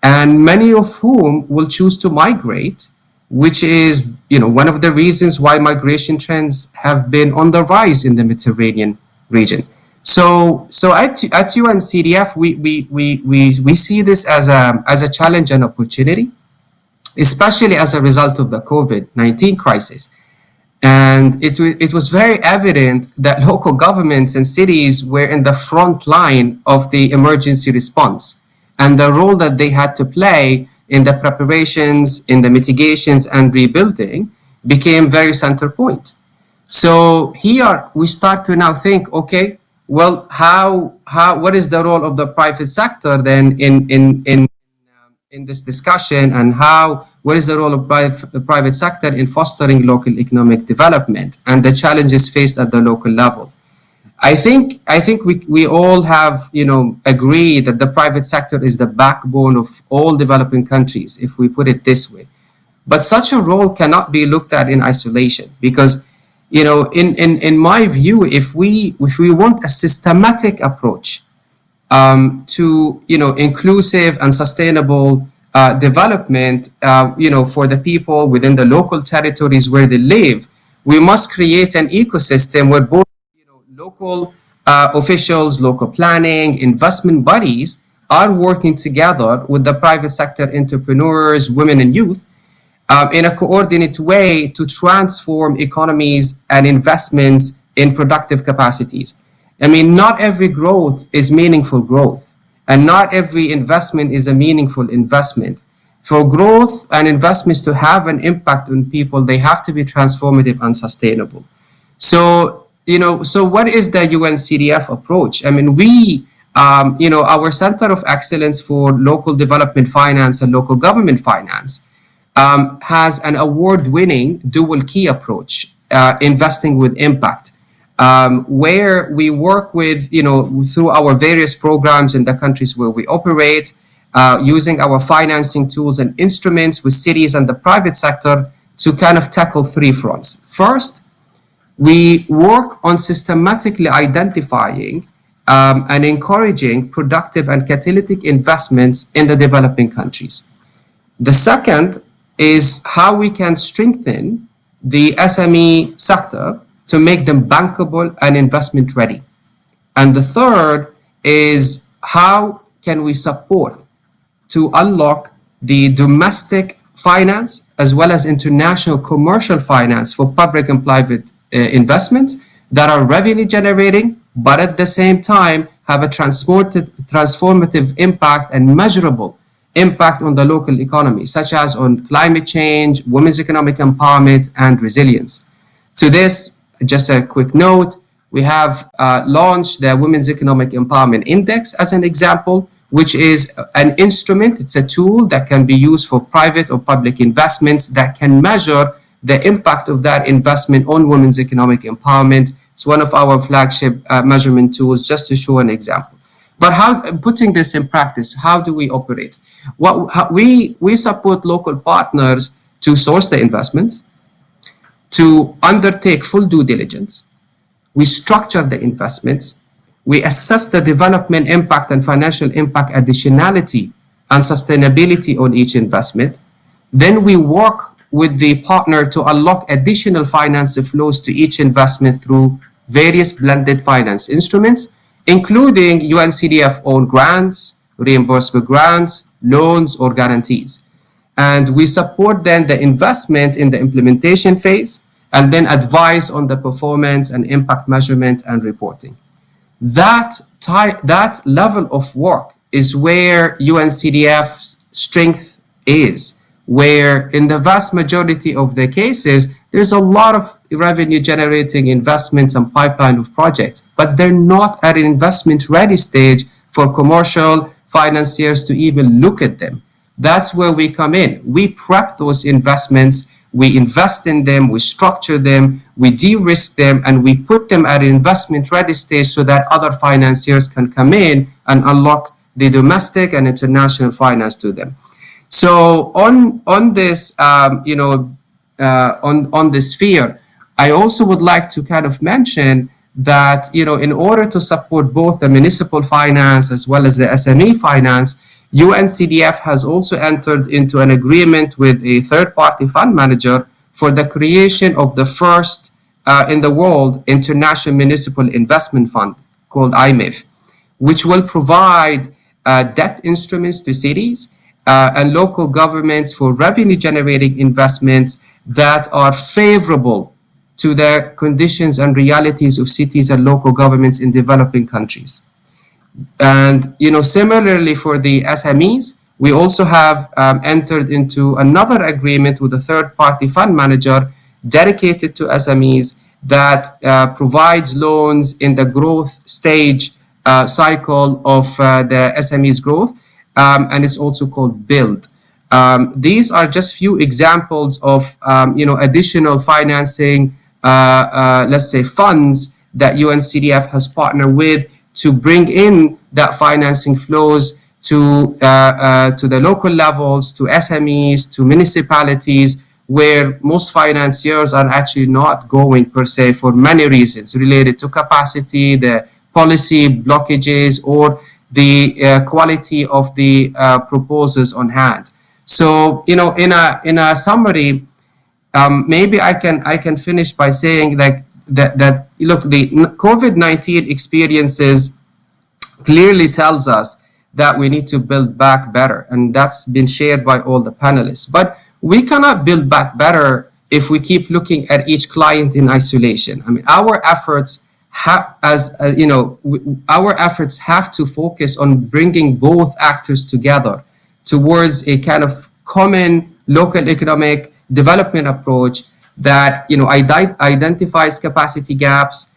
and many of whom will choose to migrate, which is, one of the reasons why migration trends have been on the rise in the Mediterranean region. So at UNCDF, we see this as a challenge and opportunity, especially as a result of the COVID-19 crisis. And it was very evident that local governments and cities were in the front line of the emergency response, and the role that they had to play in the preparations, in the mitigations and rebuilding became very center point. So here we start to now think, okay, well, what is the role of the private sector then in this discussion, and what is the role of the private sector in fostering local economic development and the challenges faced at the local level? I think we all have, agree that the private sector is the backbone of all developing countries, if we put it this way. But such a role cannot be looked at in isolation, because, in my view, if we want a systematic approach to, inclusive and sustainable development, for the people within the local territories where they live, we must create an ecosystem where both local officials, local planning, investment bodies are working together with the private sector entrepreneurs, women and youth in a coordinated way to transform economies and investments in productive capacities. I mean, not every growth is meaningful growth, and not every investment is a meaningful investment. For growth and investments to have an impact on people, they have to be transformative and sustainable. So, so what is the UNCDF approach? I mean, our Center of Excellence for Local Development Finance and Local Government Finance has an award-winning dual key approach, investing with impact, where we work with, through our various programs in the countries where we operate, using our financing tools and instruments with cities and the private sector to kind of tackle three fronts. First, we work on systematically identifying and encouraging productive and catalytic investments in the developing countries. The second is how we can strengthen the SME sector to make them bankable and investment ready. And the third is how can we support to unlock the domestic finance as well as international commercial finance for public and private investments that are revenue generating, but at the same time have a transformative impact and measurable impact on the local economy, such as on climate change, women's economic empowerment, and resilience. To this, just a quick note, we have launched the Women's Economic Empowerment Index as an example, which is an instrument. It's a tool that can be used for private or public investments that can measure the impact of that investment on women's economic empowerment. It's one of our flagship measurement tools, just to show an example. But putting this in practice, how do we operate? We support local partners to source the investments, to undertake full due diligence. We structure the investments. We assess the development impact and financial impact additionality and sustainability on each investment. Then we work with the partner to unlock additional finance flows to each investment through various blended finance instruments, including UNCDF-owned grants, reimbursable grants, loans, or guarantees. And we support then the investment in the implementation phase and then advise on the performance and impact measurement and reporting. That level of work is where UNCDF's strength is, where in the vast majority of the cases, there's a lot of revenue generating investments and pipeline of projects, but they're not at an investment ready stage for commercial financiers to even look at them. That's where we come in. We prep those investments, we invest in them, we structure them, we de-risk them, and we put them at an investment ready stage so that other financiers can come in and unlock the domestic and international finance to them. So on this, on this sphere, I also would like to kind of mention that, in order to support both the municipal finance as well as the SME finance, UNCDF has also entered into an agreement with a third-party fund manager for the creation of the first in the world international municipal investment fund called IMIF, which will provide debt instruments to cities and local governments for revenue-generating investments that are favorable to the conditions and realities of cities and local governments in developing countries. And similarly for the SMEs, we also have entered into another agreement with a third-party fund manager dedicated to SMEs that provides loans in the growth stage cycle of the SMEs growth, and it's also called BUILD. These are just few examples of additional financing, let's say, funds that UNCDF has partnered with to bring in that financing flows to the local levels, to SMEs, to municipalities, where most financiers are actually not going per se for many reasons related to capacity, the policy blockages, or the quality of the proposals on hand. So, in a summary, maybe I can finish by saying that look, the COVID-19 experiences clearly tells us that we need to build back better, and that's been shared by all the panelists. But we cannot build back better if we keep looking at each client in isolation. I mean, our efforts have to focus on bringing both actors together towards a kind of common local economic development approach that identifies capacity gaps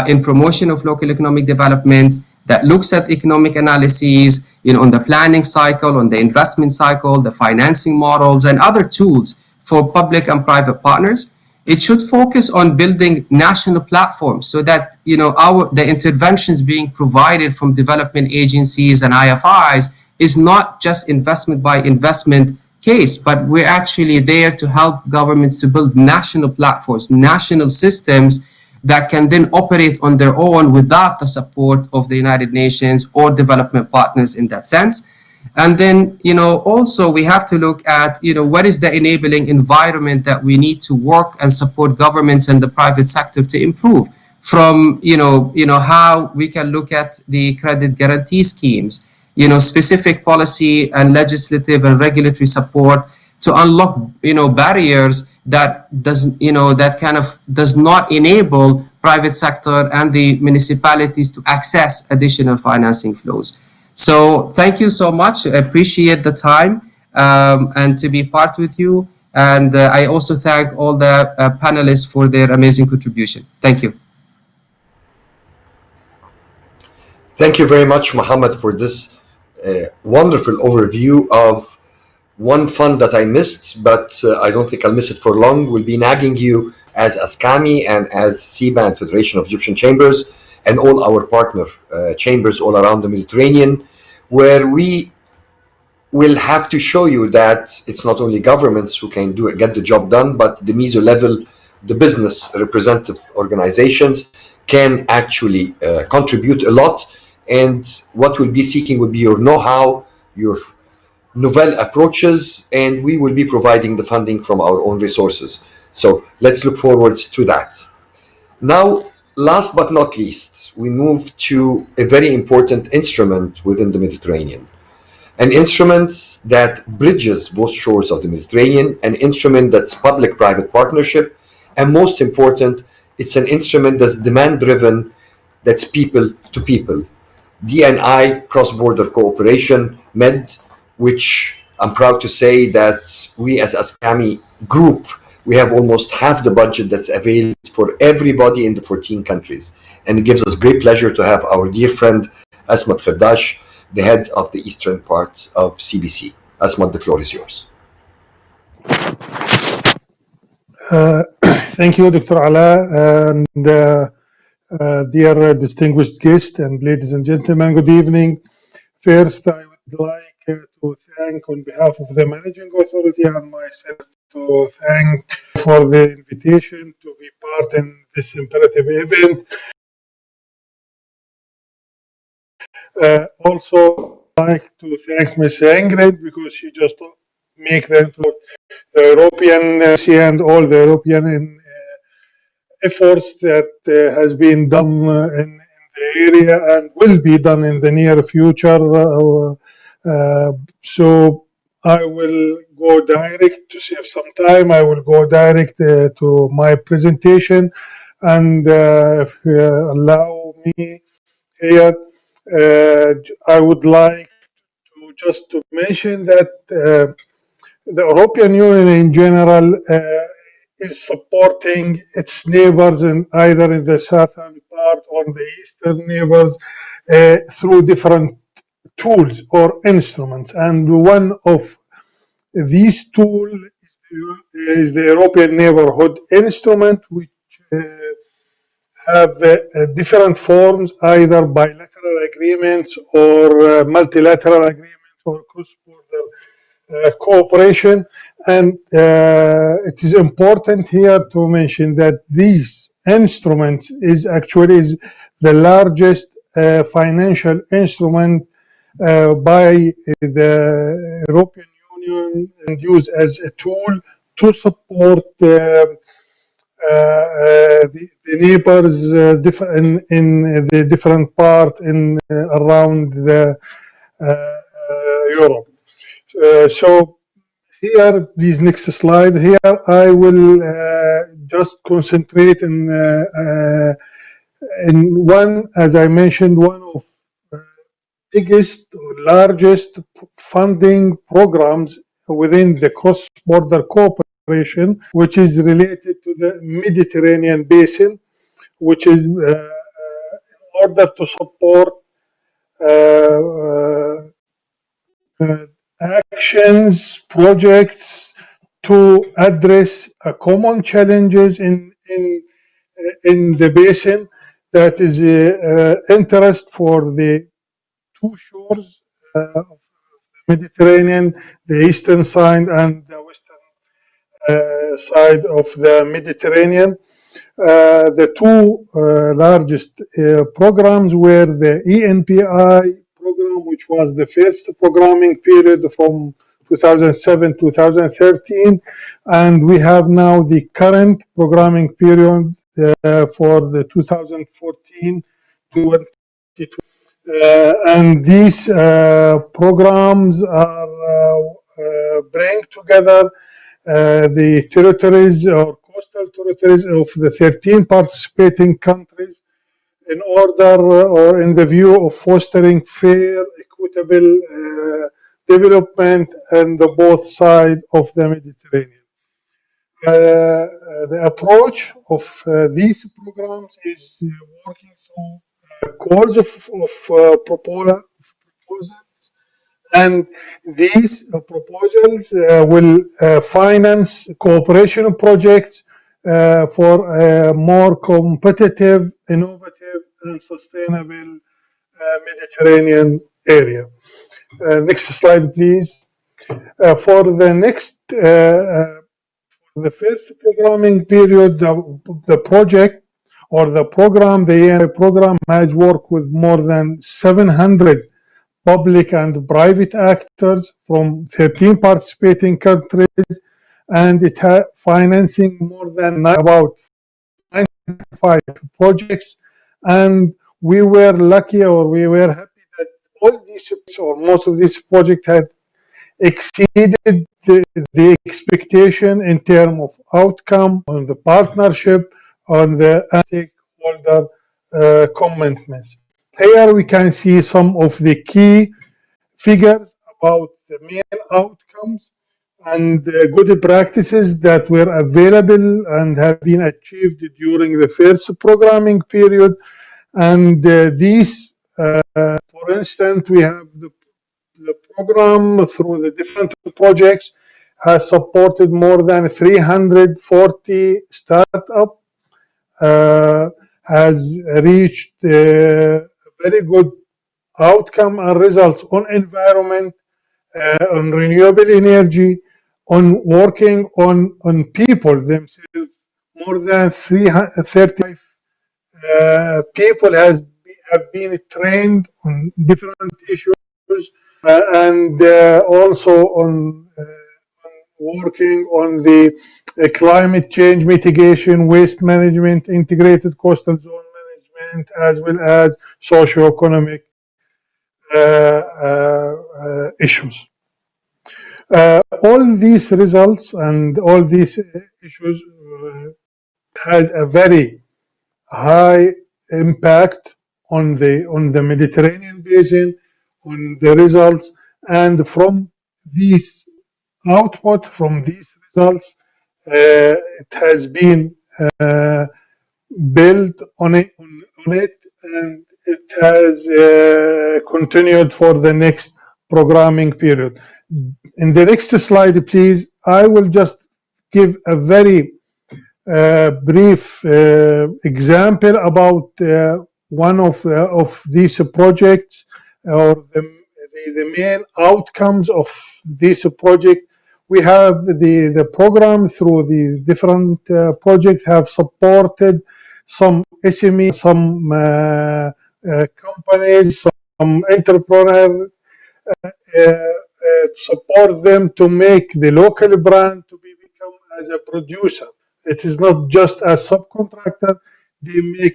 in promotion of local economic development, that looks at economic analyses, on the planning cycle, on the investment cycle, the financing models, and other tools for public and private partners. It should focus on building national platforms so that the interventions being provided from development agencies and IFIs is not just investment by investment case, but we're actually there to help governments to build national platforms, national systems that can then operate on their own without the support of the United Nations or development partners in that sense. And then, also we have to look at, what is the enabling environment that we need to work and support governments and the private sector to improve, from, how we can look at the credit guarantee schemes, specific policy and legislative and regulatory support to unlock, barriers that does not enable private sector and the municipalities to access additional financing flows. So thank you so much. I appreciate the time and to be part with you. And I also thank all the panelists for their amazing contribution. Thank you. Thank you very much, Mohammed, for this wonderful overview of one fund that I missed, but I don't think I'll miss it for long. We'll be nagging you as ASCAMI and as CBAN, Federation of Egyptian Chambers, and all our partner chambers all around the Mediterranean, where we will have to show you that it's not only governments who can get the job done, but the meso level, the business representative organizations can actually contribute a lot. And what we'll be seeking will be your know-how, your novel approaches, and we will be providing the funding from our own resources. So let's look forward to that. Now, last but not least, we move to a very important instrument within the Mediterranean. An instrument that bridges both shores of the Mediterranean, an instrument that's public-private partnership, and most important, it's an instrument that's demand-driven, that's people to people. D&I, cross-border cooperation, MED, which I'm proud to say that we as ASCAMI group, we have almost half the budget that's available for everybody in the 14 countries. And it gives us great pleasure to have our dear friend, Asmat Khirdash, the head of the eastern part of CBC. Asmat, the floor is yours. Thank you, Dr. Ala, and dear distinguished guests and ladies and gentlemen, good evening. First, I would like to thank on behalf of the Managing Authority and myself to thank for the invitation to be part in this imperative event. Also, I'd like to thank Ms. Ingrid because she just make the European and all the European efforts that has been done in the area and will be done in the near future. So I will go direct to save some time. I will go direct to my presentation, and if you allow me here, I would like to just to mention that the European Union in general is supporting its neighbors in either in the southern part or the eastern neighbors through different tools or instruments. And one of these tools is the European Neighborhood Instrument, which have different forms, either bilateral agreements or multilateral agreements or cross-border cooperation. And it is important here to mention that these instruments is actually the largest financial instrument by the European Union and used as a tool to support the neighbors in the different part in around the Europe. So here, please, next slide. Here, I will just concentrate in one, as I mentioned, one of biggest, largest funding programs within the cross-border cooperation, which is related to the Mediterranean basin, which is in order to support actions, projects to address common challenges in the basin that is interest for the two shores of the Mediterranean, the eastern side and the western side of the Mediterranean. The two largest programs were the ENPI program, which was the first programming period from 2007-2013, and we have now the current programming period for the 2014-2022. And these programs are bring together the territories or coastal territories of the 13 participating countries in order or in the view of fostering fair, equitable development on the both sides of the Mediterranean. The approach of these programs is working through calls of proposals, and these proposals will finance cooperation projects for a more competitive, innovative, and sustainable Mediterranean area. Next slide, please. For the first programming period, the project or the program, the ENI program has worked with more than 700 public and private actors from 13 participating countries, and it has financing more than about 95 projects. And we were lucky, or we were happy, that all these or most of these projects had exceeded the expectation in terms of outcome, on the partnership, on the stakeholder commitments. Here we can see some of the key figures about the main outcomes and good practices that were available and have been achieved during the first programming period. And these, for instance, we have the program through the different projects has supported more than 340 startups, has reached very good outcome and results on environment, on renewable energy, on working on people themselves. More than 35 people have been trained on different issues, and also on working on the climate change mitigation, waste management, integrated coastal zone management, as well as socio-economic issues. All these results and all these issues has a very high impact on the Mediterranean basin, on the results, and from these output, from these results, it has been built on it, and it has continued for the next programming period. In the next slide, please, I will just give a very brief example about one of these projects, or the main outcomes of this project. We have the program through the different projects have supported some SMEs, some companies, some entrepreneurs, support them to make the local brand to become as a producer. It is not just a subcontractor. They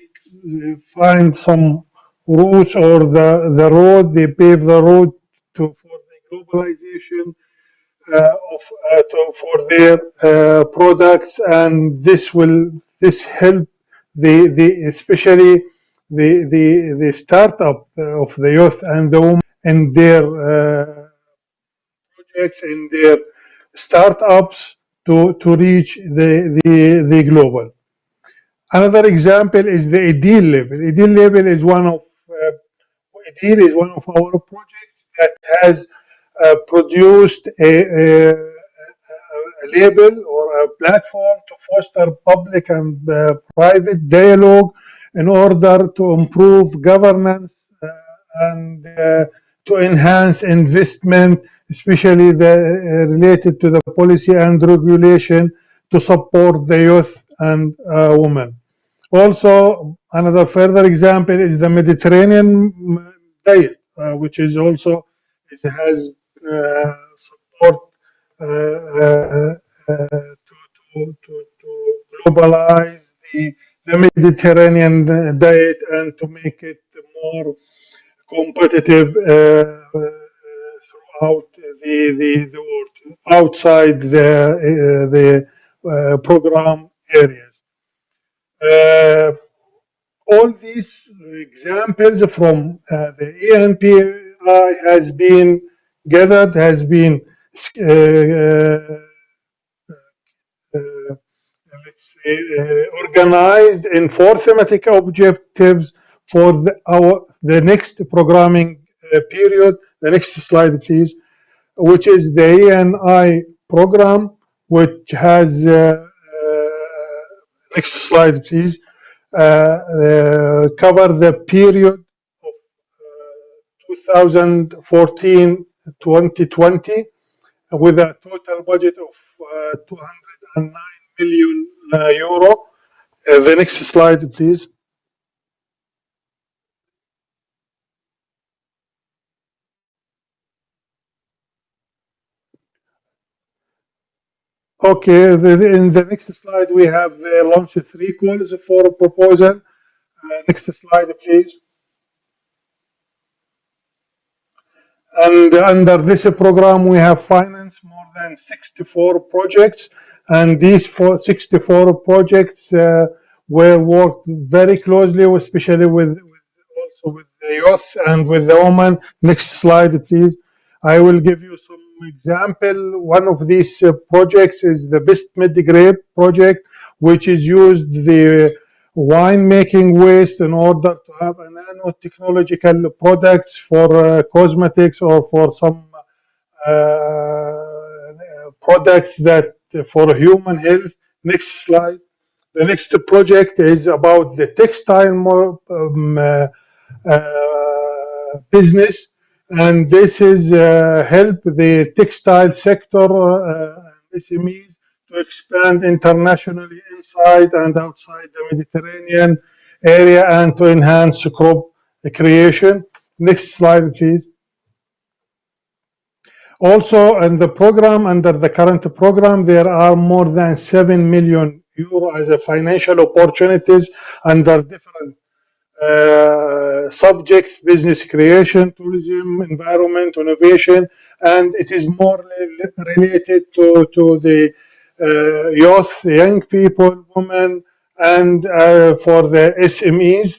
find some routes or the road, they pave the road for the globalization for their products, and this help especially the startup of the youth and the women in their projects, in their startups, to reach the global. Another example is the EDIL label. EDIL label is one of our projects that has produced a label or a platform to foster public and private dialogue in order to improve governance and to enhance investment, especially related to the policy and regulation to support the youth and women. Also, another further example is the Mediterranean diet, which is also, it has support to globalize the Mediterranean diet and to make it more competitive throughout the world, outside the program areas. All these examples from the ENPI has been gathered, has been let's say, organized in 4 thematic objectives for the next programming period. The next slide, please, which is the ENI program, which has next slide, please, cover the period of 2014-2020 with a total budget of 209 million euro. The next slide, please. Okay, in the next slide, we have launched 3 calls for a proposal. Next slide, please. And under this program, we have financed more than 64 projects. And these 64 projects were worked very closely, especially with the youth and with the women. Next slide, please. I will give you some example. One of these projects is the Best Mid-Grape project, which is used the winemaking waste in order to have a nanotechnological products for cosmetics or for some products that for human health. Next slide. The next project is about the textile business, and this is help the textile sector SMEs to expand internationally inside and outside the Mediterranean area and to enhance crop creation. Next slide, please. Also, in the program, under the current program, there are more than 7 million euro as a financial opportunities under different subjects: business creation, tourism, environment, innovation, and it is more related to the youth, young people, women, and for the SMEs.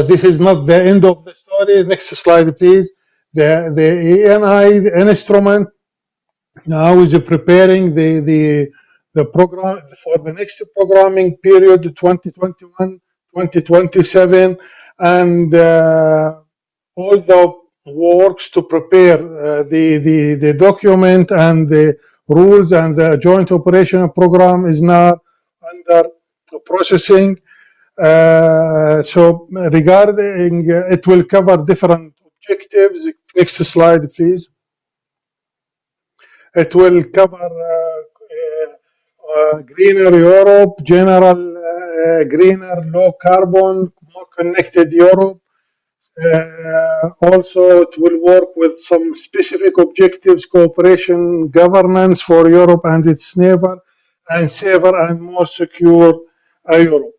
This is not the end of the story. Next slide, please. The ENI, the instrument, now is preparing the program for the next programming period, 2021-2027, and all the works to prepare the document and the rules and the joint operational program is now under processing. So regarding it will cover different objectives. Next slide, please. It will cover greener Europe, general greener, low carbon, more connected Europe. Also, it will work with some specific objectives, cooperation, governance for Europe and its neighbor, and safer and more secure Europe.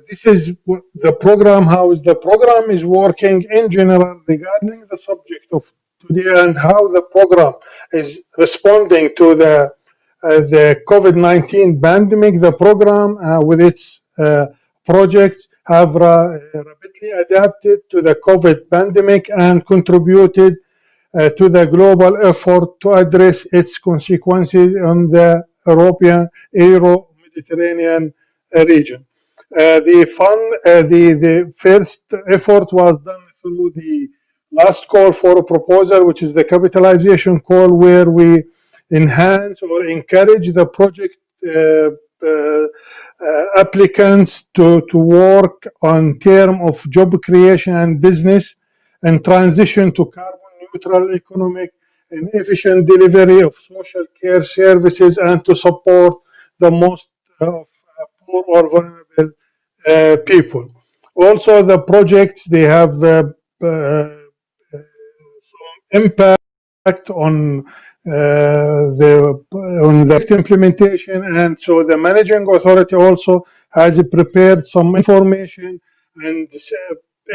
This is the program, how the program is working in general regarding the subject of today and how the program is responding to the COVID-19 pandemic. The program with its projects have rapidly adapted to the COVID pandemic and contributed to the global effort to address its consequences on the European, Euro-Mediterranean region. The first effort was done through the last call for a proposal, which is the capitalization call, where we enhance or encourage the project applicants to work on term of job creation and business and transition to carbon neutral economic and efficient delivery of social care services and to support the most of poor or vulnerable people. Also, the projects, they have some impact on the implementation, and so the managing authority also has prepared some information and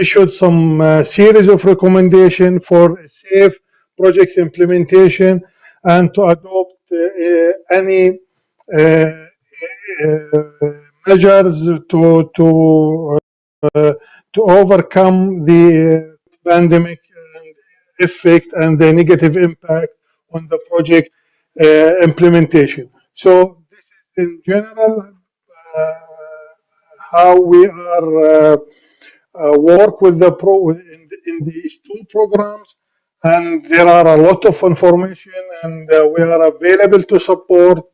issued some series of recommendations for a safe project implementation and to adopt any measures to overcome the pandemic effect and the negative impact on the project implementation. So this is in general how we are work with the in these two programs, and there are a lot of information, and we are available to support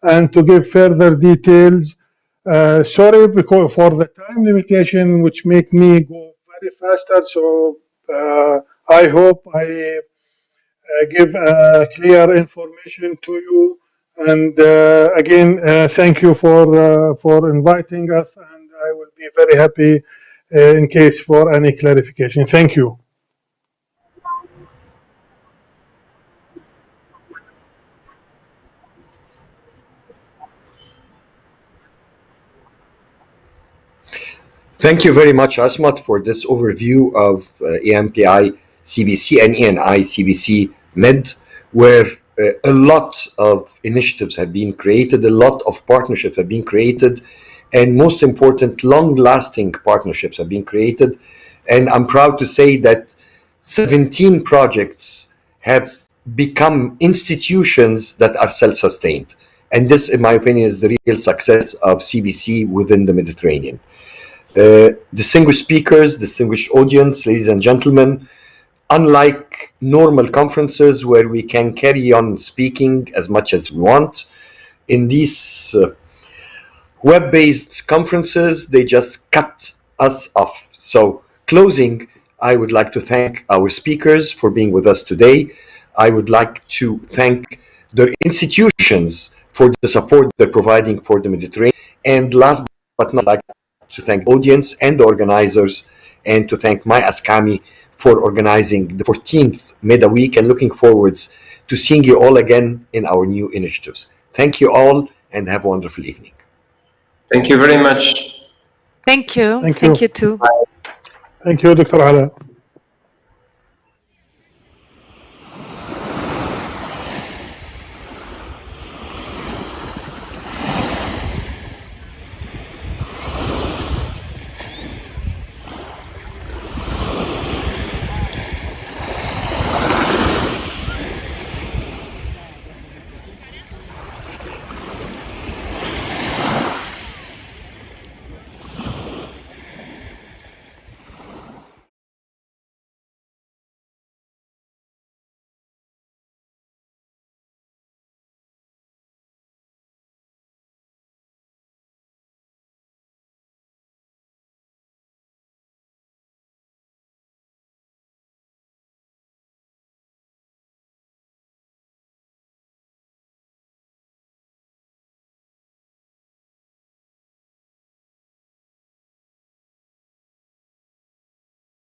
and to give further details. Sorry because for the time limitation, which make me go very faster. So I hope I give clear information to you. And again, thank you for inviting us, and I will be very happy in case for any clarification. Thank you. Thank you very much, Asmat, for this overview of EMPI CBC and ENI CBC MED, where a lot of initiatives have been created, a lot of partnerships have been created, and most important, long-lasting partnerships have been created. And I'm proud to say that 17 projects have become institutions that are self-sustained. And this, in my opinion, is the real success of CBC within the Mediterranean. Distinguished speakers, distinguished audience, ladies and gentlemen, unlike normal conferences where we can carry on speaking as much as we want, in these web-based conferences, they just cut us off. So closing, I would like to thank our speakers for being with us today. I would like to thank their institutions for the support they're providing for the Mediterranean. And last but not least, to thank the audience and the organizers, and to thank my Ascami for organizing the 14th MEDA Week, and looking forwards to seeing you all again in our new initiatives. Thank you all, and have a wonderful evening. Thank you very much. Thank you. Thank you. Thank you too. Thank you, Dr. Ala.